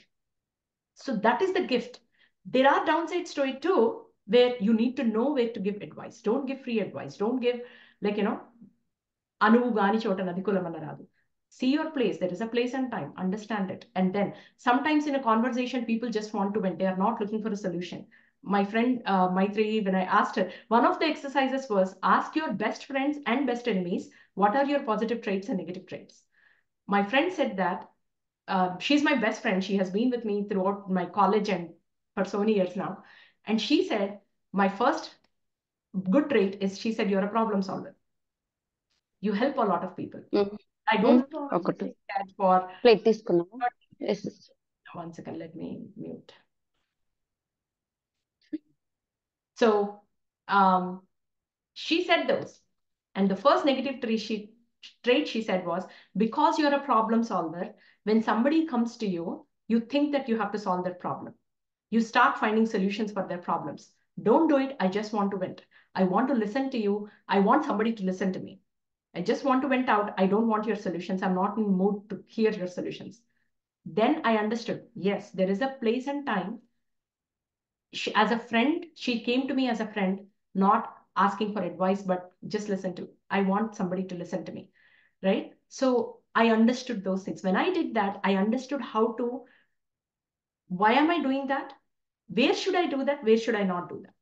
So that is the gift. There are downsides to it too, where you need to know where to give advice. Don't give free advice. Don't give, like, Anuvu gani chota nadi kulamana radu. See your place. There is a place and time. Understand it. And then sometimes in a conversation, people just want to vent. They are not looking for a solution. my friend Maitri, when I asked her, one of the exercises was ask your best friends and best enemies, what are your positive traits and negative traits? My friend said that she's my best friend. She has been with me throughout my college and for so many years now. And she said, my first good trait is she said, you're a problem solver. You help a lot of people. I don't want to say that for. Plate తీసుకున్నావా? Yes. One second, let me mute. So she said those. And the first negative trait she said was, because you're a problem solver, when somebody comes to you, you think that you have to solve their problem. You start finding solutions for their problems. Don't do it. I just want to vent. I want to listen to you. I want somebody to listen to me. I just want to vent out. I don't want your solutions. I'm not in the mood to hear your solutions. Then I understood, yes, there is a place and time. As a friend, she came to me as a friend, not asking for advice, but just listen to. I want somebody to listen to me, right? So I understood those things. When I did that, I understood how to, why am I doing that? Where should I do that? Where should I not do that?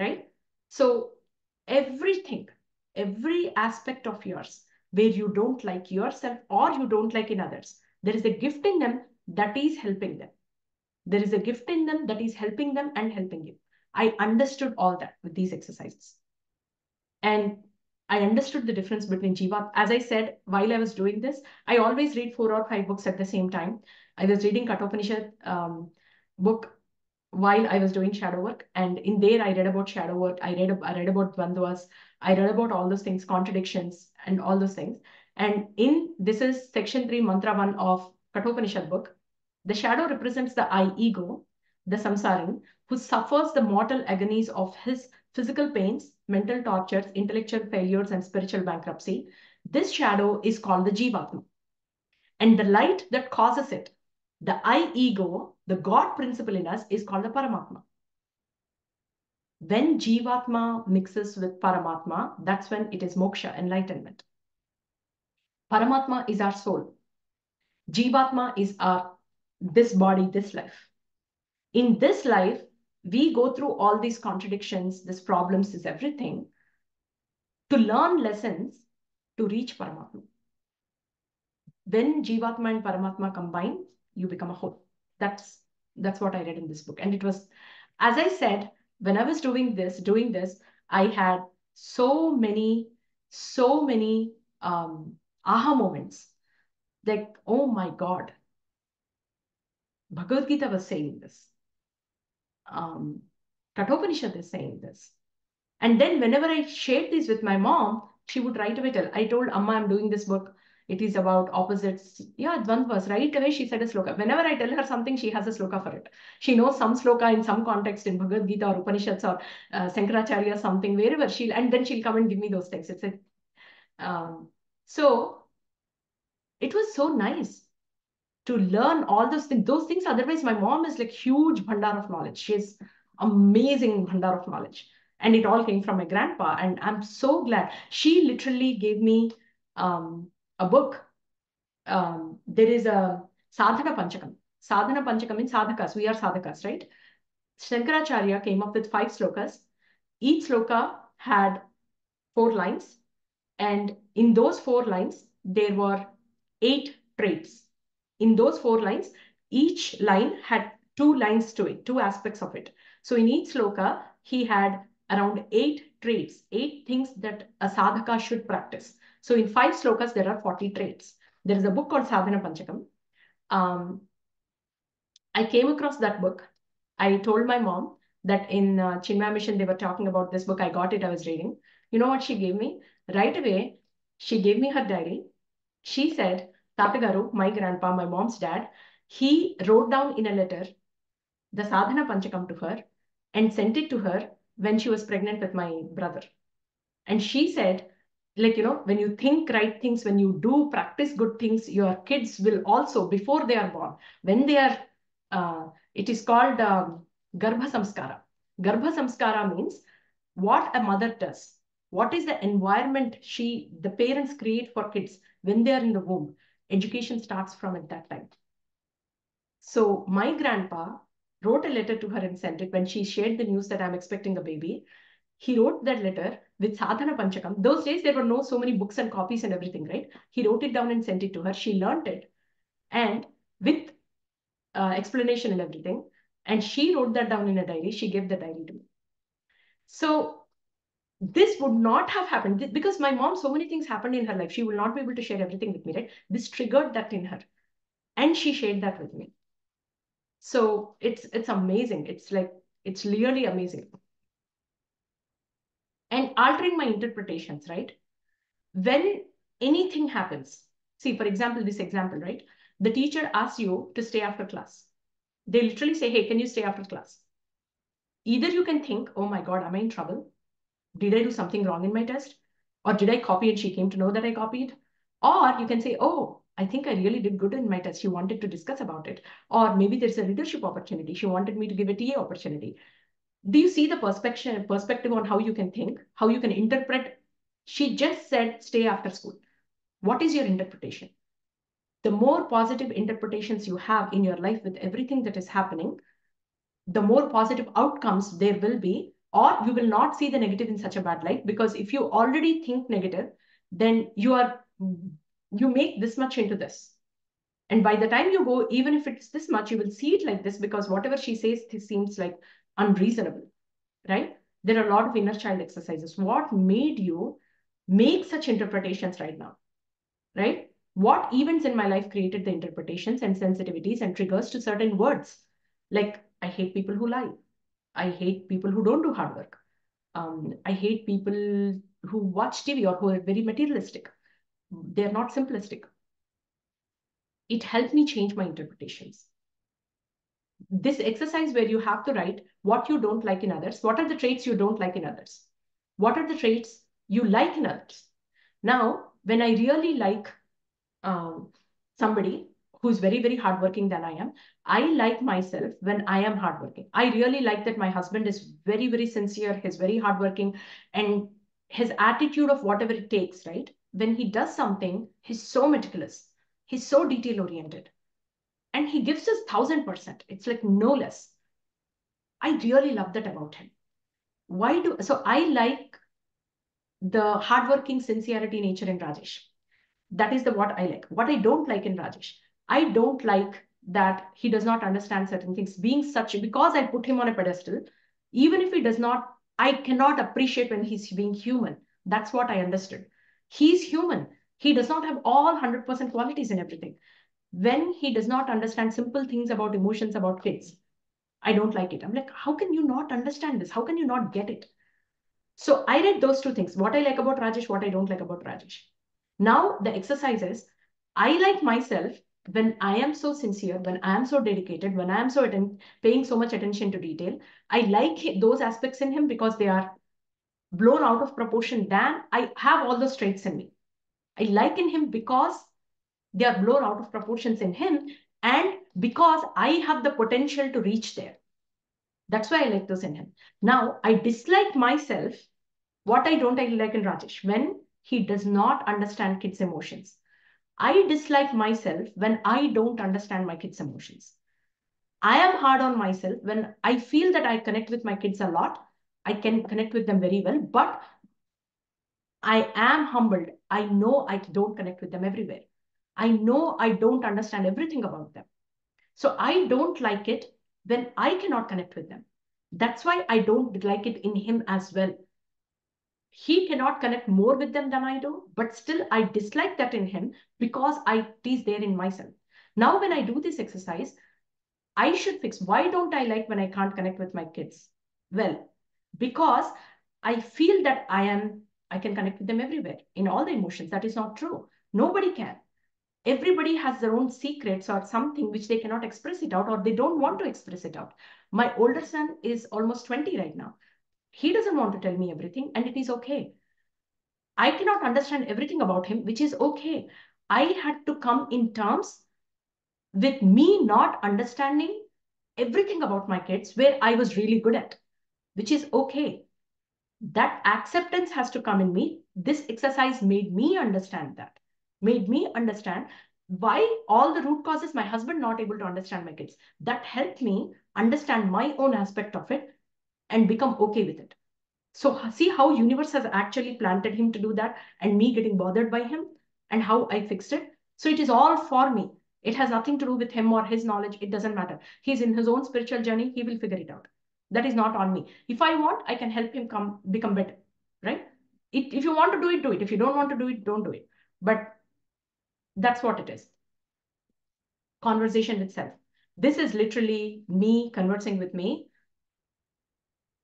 Right? So everything, every aspect of yours where you don't like yourself or you don't like in others, there is a gift in them that is helping them. There is a gift in them that is helping them and helping you. I understood all that with these exercises. And I understood the difference between Jiva. As I said, while I was doing this, I always read 4 or 5 books at the same time. I was reading Kathopanishad book while I was doing shadow work. And in there, I read about shadow work. I read about Dvandvas. I read about all those things, contradictions and all those things. And this is section 3, mantra 1 of Kathopanishad book. The shadow represents the I ego, the samsarin, who suffers the mortal agonies of his physical pains, mental tortures, intellectual failures, and spiritual bankruptcy. This shadow is called the Jivatma. And the light that causes it, the I ego, the God principle in us, is called the Paramatma. When Jivatma mixes with Paramatma, that's when it is moksha, enlightenment. Paramatma is our soul. Jivatma is this body, this life. In this life, we go through all these contradictions, these problems, this everything, to learn lessons to reach Paramatma. When Jivatma and Paramatma combine, you become a whole. That's what I read in this book. And it was, as I said, when I was doing this, I had so many aha moments. Like, oh my God, Bhagavad Gita was saying this. Kathopanishad is saying this. And then whenever I shared this with my mom, she would right away tell. I told Amma, I'm doing this book. It is about opposites. Yeah, Dvandvas. Right away, she said a sloka. Whenever I tell her something, she has a sloka for it. She knows some sloka in some context in Bhagavad Gita or Upanishads or Sankaracharya, something, wherever and then she'll come and give me those texts. So it was so nice to learn all those things. Those things, otherwise, my mom is like huge bhandar of knowledge. She has amazing bhandar of knowledge. And it all came from my grandpa. And I'm so glad. She literally gave me a book. There is a Sadhana Panchakam. Sadhana Panchakam means sadhakas. We are sadhakas, right? Shankaracharya came up with 5 slokas. Each sloka had 4 lines. And in those 4 lines, there were 8 traits. In those 4 lines, each line had 2 lines to it, 2 aspects of it. So in each sloka, he had around 8 traits, 8 things that a sadhaka should practice. So in 5 slokas, there are 40 traits. There is a book called Sadhana Panchakam. I came across that book. I told my mom that in Chinmaya Mission, they were talking about this book. I got it, I was reading. You know what she gave me? Right away, she gave me her diary. She said, Tatagaru, my grandpa, my mom's dad, he wrote down in a letter the Sadhana Panchakam to her and sent it to her when she was pregnant with my brother. And she said, like, when you think right things, when you do practice good things, your kids will also, before they are born, when they are, it is called Garbha Samskara. Garbha Samskara means what a mother does. What is the environment the parents create for kids when they are in the womb? Education starts from at that time. So my grandpa wrote a letter to her and sent it when she shared the news that I'm expecting a baby. He wrote that letter with Sadhana Panchakam. Those days, there were no so many books and copies and everything, right? He wrote it down and sent it to her. She learned it. And with explanation and everything. And she wrote that down in a diary. She gave the diary to me. So this would not have happened because my mom, so many things happened in her life. She will not be able to share everything with me, right? This triggered that in her. And she shared that with me. So it's amazing. It's really amazing. And altering my interpretations, right? When anything happens, see, for example, this example, right? The teacher asks you to stay after class. They literally say, hey, can you stay after class? Either you can think, oh my God, am I in trouble? Did I do something wrong in my test? Or did I copy and she came to know that I copied? Or you can say, oh, I think I really did good in my test. She wanted to discuss about it. Or maybe there's a leadership opportunity. She wanted me to give a TA opportunity. Do you see the perspective on how you can think, how you can interpret? She just said, stay after school. What is your interpretation? The more positive interpretations you have in your life with everything that is happening, the more positive outcomes there will be, or you will not see the negative in such a bad light. Because if you already think negative, then you make this much into this. And by the time you go, even if it's this much, you will see it like this because whatever she says, this seems like unreasonable, right? There are a lot of inner child exercises. What made you make such interpretations right now, right? What events in my life created the interpretations and sensitivities and triggers to certain words? Like, I hate people who lie. I hate people who don't do hard work. I hate people who watch TV or who are very materialistic. They're not simplistic. It helped me change my interpretations. This exercise where you have to write what you don't like in others, what are the traits you don't like in others, what are the traits you like in others. Now, when I really like somebody who's very, very hardworking than I am, I like myself when I am hardworking. I really like that my husband is very, very sincere, he's very hardworking, and his attitude of whatever it takes, right? When he does something, he's so meticulous, he's so detail oriented, and he gives us 1000%. It's like no less. I really love that about him. So I like the hardworking sincerity nature in Rajesh. That is the what I like. What I don't like in Rajesh, I don't like that he does not understand certain things. Being such, because I put him on a pedestal, even if he does not, I cannot appreciate when he's being human. That's what I understood. He's human. He does not have all 100% qualities in everything. When he does not understand simple things about emotions, about kids, I don't like it. I'm like, how can you not understand this? How can you not get it? So I read those two things, what I like about Rajesh, what I don't like about Rajesh. Now the exercises, I like myself when I am so sincere, when I am so dedicated, when I am so paying so much attention to detail. I like those aspects in him because they are blown out of proportion than I have all those traits in me. I like in him because they are blown out of proportions in him and because I have the potential to reach there. That's why I like those in him. Now, I dislike myself. What I don't like in Rajesh, when he does not understand kids' emotions. I dislike myself when I don't understand my kids' emotions. I am hard on myself when I feel that I connect with my kids a lot. I can connect with them very well, but I am humbled. I know I don't connect with them everywhere. I know I don't understand everything about them. So I don't like it when I cannot connect with them. That's why I don't like it in him as well. He cannot connect more with them than I do, but still I dislike that in him because it is there in myself. Now, when I do this exercise, I should fix. Why don't I like when I can't connect with my kids? Well, because I feel that I can connect with them everywhere in all the emotions. That is not true. Nobody can. Everybody has their own secrets or something which they cannot express it out or they don't want to express it out. My older son is almost 20 right now. He doesn't want to tell me everything, and it is okay. I cannot understand everything about him, which is okay. I had to come in terms with me not understanding everything about my kids where I was really good at, which is okay. That acceptance has to come in me. This exercise made me understand that, made me understand why all the root causes my husband not able to understand my kids. That helped me understand my own aspect of it, and become okay with it. So see how universe has actually planted him to do that, and me getting bothered by him, and how I fixed it. So it is all for me. It has nothing to do with him or his knowledge. It doesn't matter. He's in his own spiritual journey. He will figure it out. That is not on me. If I want, I can help him become better, right? If you want to do it, do it. If you don't want to do it, don't do it. But that's what it is. Conversation with self. This is literally me conversing with me.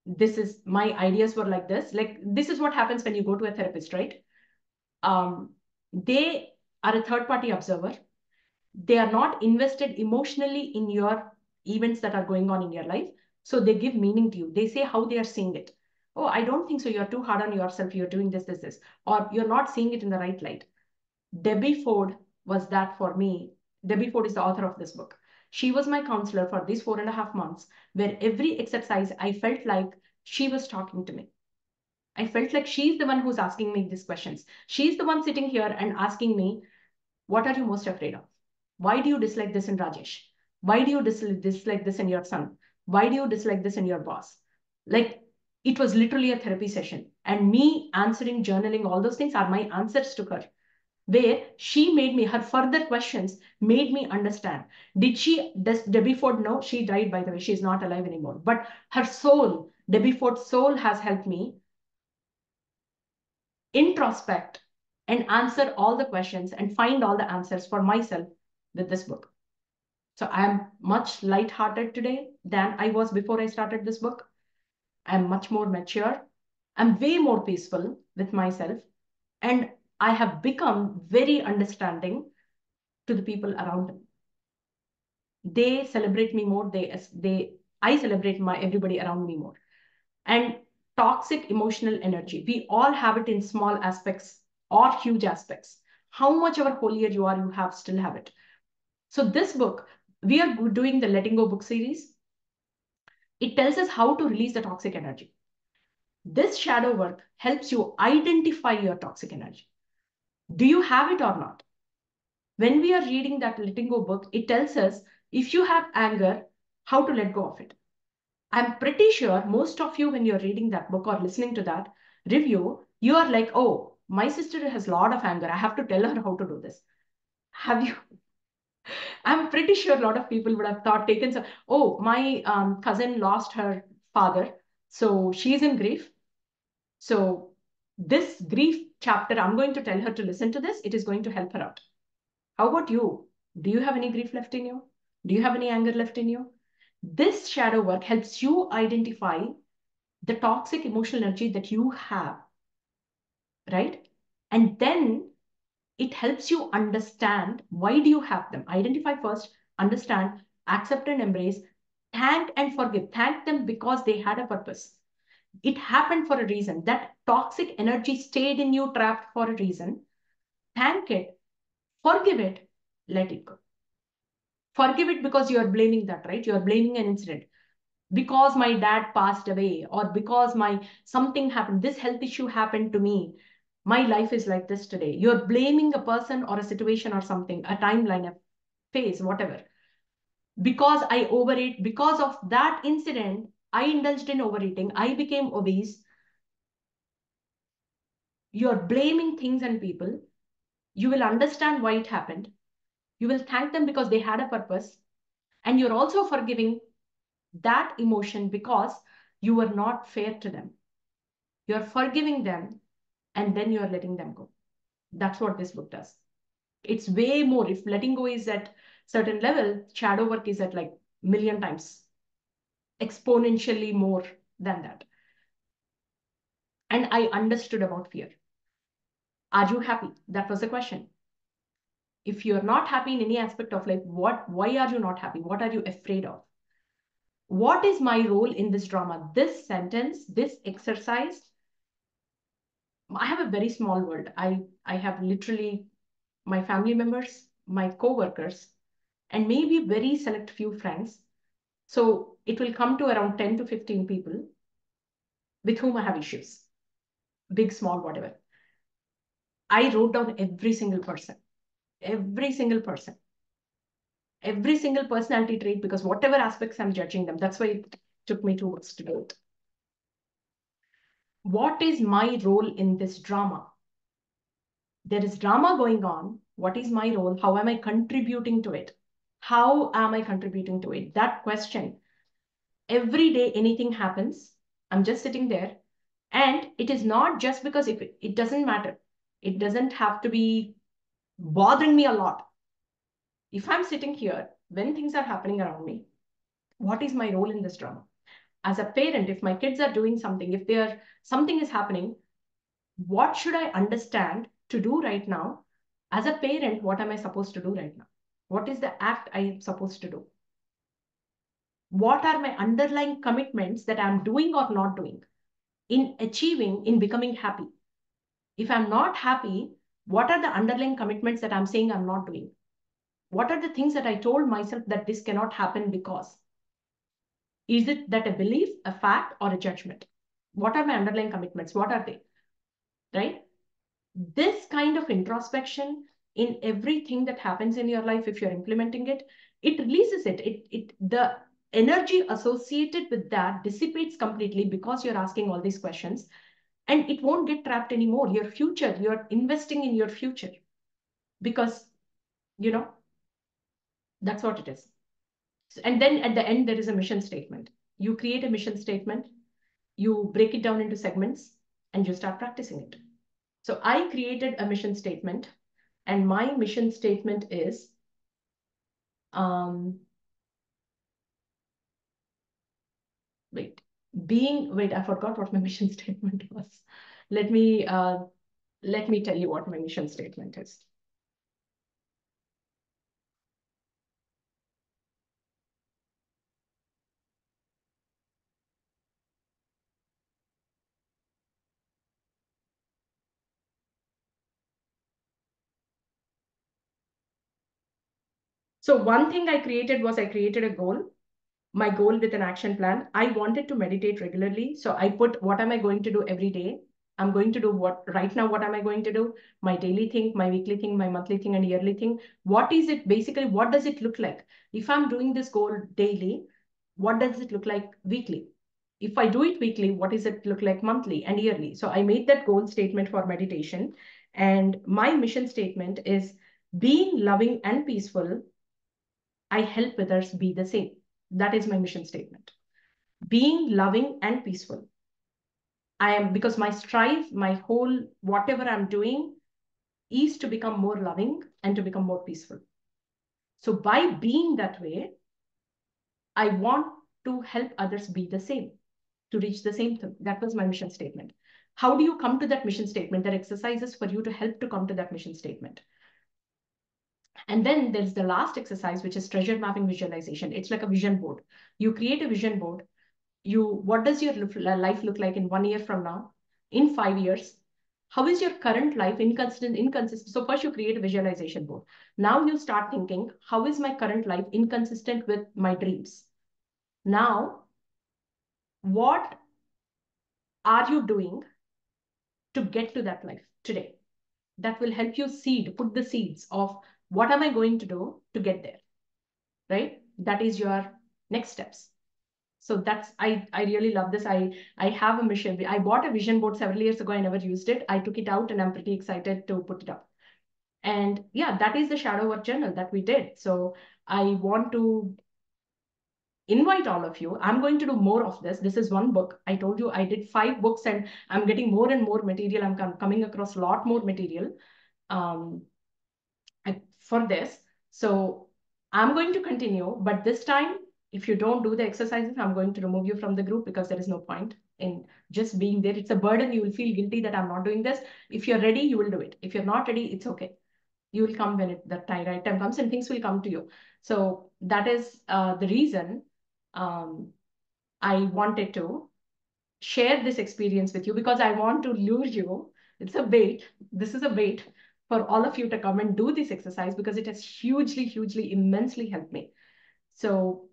This is my ideas were like this. Like, this is what happens when you go to a therapist, right? They are a third party observer. They are not invested emotionally in your events that are going on in your life. So they give meaning to you. They say how they are seeing it. Oh, I don't think so. You're too hard on yourself. You're doing this. Or you're not seeing it in the right light. Debbie Ford was that for me. Debbie Ford is the author of this book. She was my counselor for these 4.5 months, where every exercise I felt like she was talking to me. I felt like she's the one who's asking me these questions. She's the one sitting here and asking me, what are you most afraid of? Why do you dislike this in Rajesh? Why do you dislike this in your son? Why do you dislike this in your boss? Like, it was literally a therapy session. And me answering, journaling, all those things are my answers to her, where she made me, her further questions made me understand. Does Debbie Ford know? She died, by the way. She's not alive anymore. But her soul, Debbie Ford's soul, has helped me introspect and answer all the questions and find all the answers for myself with this book. So I'm much lighthearted today than I was before I started this book. I'm much more mature. I'm way more peaceful with myself. And I have become very understanding to the people around me. They celebrate me more. I celebrate everybody around me more. And toxic emotional energy, we all have it in small aspects or huge aspects. How much ever holier you are, you still have it. So this book, we are doing the Letting Go book series. It tells us how to release the toxic energy. This shadow work helps you identify your toxic energy. Do you have it or not? When we are reading that Letting Go book, it tells us if you have anger, how to let go of it. I'm pretty sure most of you, when you're reading that book or listening to that review, you are like, oh, my sister has a lot of anger. I have to tell her how to do this. Have you? I'm pretty sure a lot of people would have taken some, oh, my cousin lost her father. So she's in grief. So this grief chapter, I'm going to tell her to listen to this. It is going to help her out. How about you? Do you have any grief left in you? Do you have any anger left in you? This shadow work helps you identify the toxic emotional energy that you have, right? And then it helps you understand why do you have them. Identify first, understand, accept and embrace, thank and forgive. Thank them because they had a purpose. It happened for a reason. That toxic energy stayed in you trapped for a reason. Thank it, forgive it, let it go. Forgive it because you are blaming that, right? You are blaming an incident. Because my dad passed away, or because my something happened, this health issue happened to me, my life is like this today. You're blaming a person or a situation or something, a timeline, a phase, whatever. Because I overate, because of that incident, I indulged in overeating, I became obese. You're blaming things and people. You will understand why it happened. You will thank them because they had a purpose. And you're also forgiving that emotion because you were not fair to them. You're forgiving them, and then you're letting them go. That's what this book does. It's way more. If letting go is at certain level, shadow work is at like million times, exponentially more than that. And I understood about fear. Are you happy? That was the question. If you're not happy in any aspect of life, why are you not happy? What are you afraid of? What is my role in this drama? This sentence, this exercise, I have a very small world. I have literally my family members, my co-workers, and maybe very select few friends. So it will come to around 10 to 15 people with whom I have issues, big, small, whatever. I wrote down every single person, every single personality trait, because whatever aspects I'm judging them, that's why it took me 2 weeks to do it. What is my role in this drama? There is drama going on. What is my role? How am I contributing to it? How am I contributing to it? That question. Every day anything happens, I'm just sitting there. And it is not just because if it doesn't matter. It doesn't have to be bothering me a lot. If I'm sitting here, when things are happening around me, what is my role in this drama? As a parent, if my kids are doing something, if something is happening, what should I understand to do right now? As a parent, what am I supposed to do right now? What is the act I am supposed to do? What are my underlying commitments that I'm doing or not doing in achieving, in becoming happy? If I'm not happy, what are the underlying commitments that I'm saying I'm not doing? What are the things that I told myself that this cannot happen because? Is it that a belief, a fact, or a judgment? What are my underlying commitments? What are they? Right? This kind of introspection in everything that happens in your life, if you're implementing it, it releases the energy associated with that dissipates completely because you're asking all these questions, and it won't get trapped anymore. Your future, you're investing in your future because, you know, that's what it is. And then at the end, there is a mission statement. You create a mission statement, you break it down into segments, and you start practicing it. So I created a mission statement, and my mission statement is wait, I forgot what my mission statement was. Let me tell you what my mission statement is. So one thing I created was I created a goal, my goal with an action plan. I wanted to meditate regularly. So I put, what am I going to do every day? I'm going to do what right now, what am I going to do? My daily thing, my weekly thing, my monthly thing, and yearly thing. What is it basically? What does it look like? If I'm doing this goal daily, what does it look like weekly? If I do it weekly, what does it look like monthly and yearly? So I made that goal statement for meditation. And my mission statement is being loving and peaceful, I help others be the same. That is my mission statement. Being loving and peaceful. I am, because my strive, my whole, whatever I'm doing is to become more loving and to become more peaceful. So by being that way, I want to help others be the same, to reach the same thing. That was my mission statement. How do you come to that mission statement? There are exercises for you to help to come to that mission statement. And then there's the last exercise, which is treasure mapping visualization. It's like a vision board. You create a vision board. What does your life look like in 1 year from now, in 5 years? How is your current life inconsistent? So first you create a visualization board. Now you start thinking, how is my current life inconsistent with my dreams? Now, what are you doing to get to that life today? That will help you put the seeds of what am I going to do to get there, right? That is your next steps. So I really love this. I have a mission. I bought a vision board several years ago. I never used it. I took it out and I'm pretty excited to put it up. And yeah, that is the shadow work journal that we did. So I want to invite all of you. I'm going to do more of this. This is one book. I told you I did 5 books and I'm getting more and more material. I'm coming across a lot more material for this. So I'm going to continue, but this time, if you don't do the exercises, I'm going to remove you from the group because there is no point in just being there. It's a burden. You will feel guilty that I'm not doing this. If you're ready, you will do it. If you're not ready, it's okay. You will come when the right time comes and things will come to you. So that is the reason I wanted to share this experience with you, because I want to lure you. It's a bait. This is a bait for all of you to come and do this exercise because it has hugely, hugely, immensely helped me. So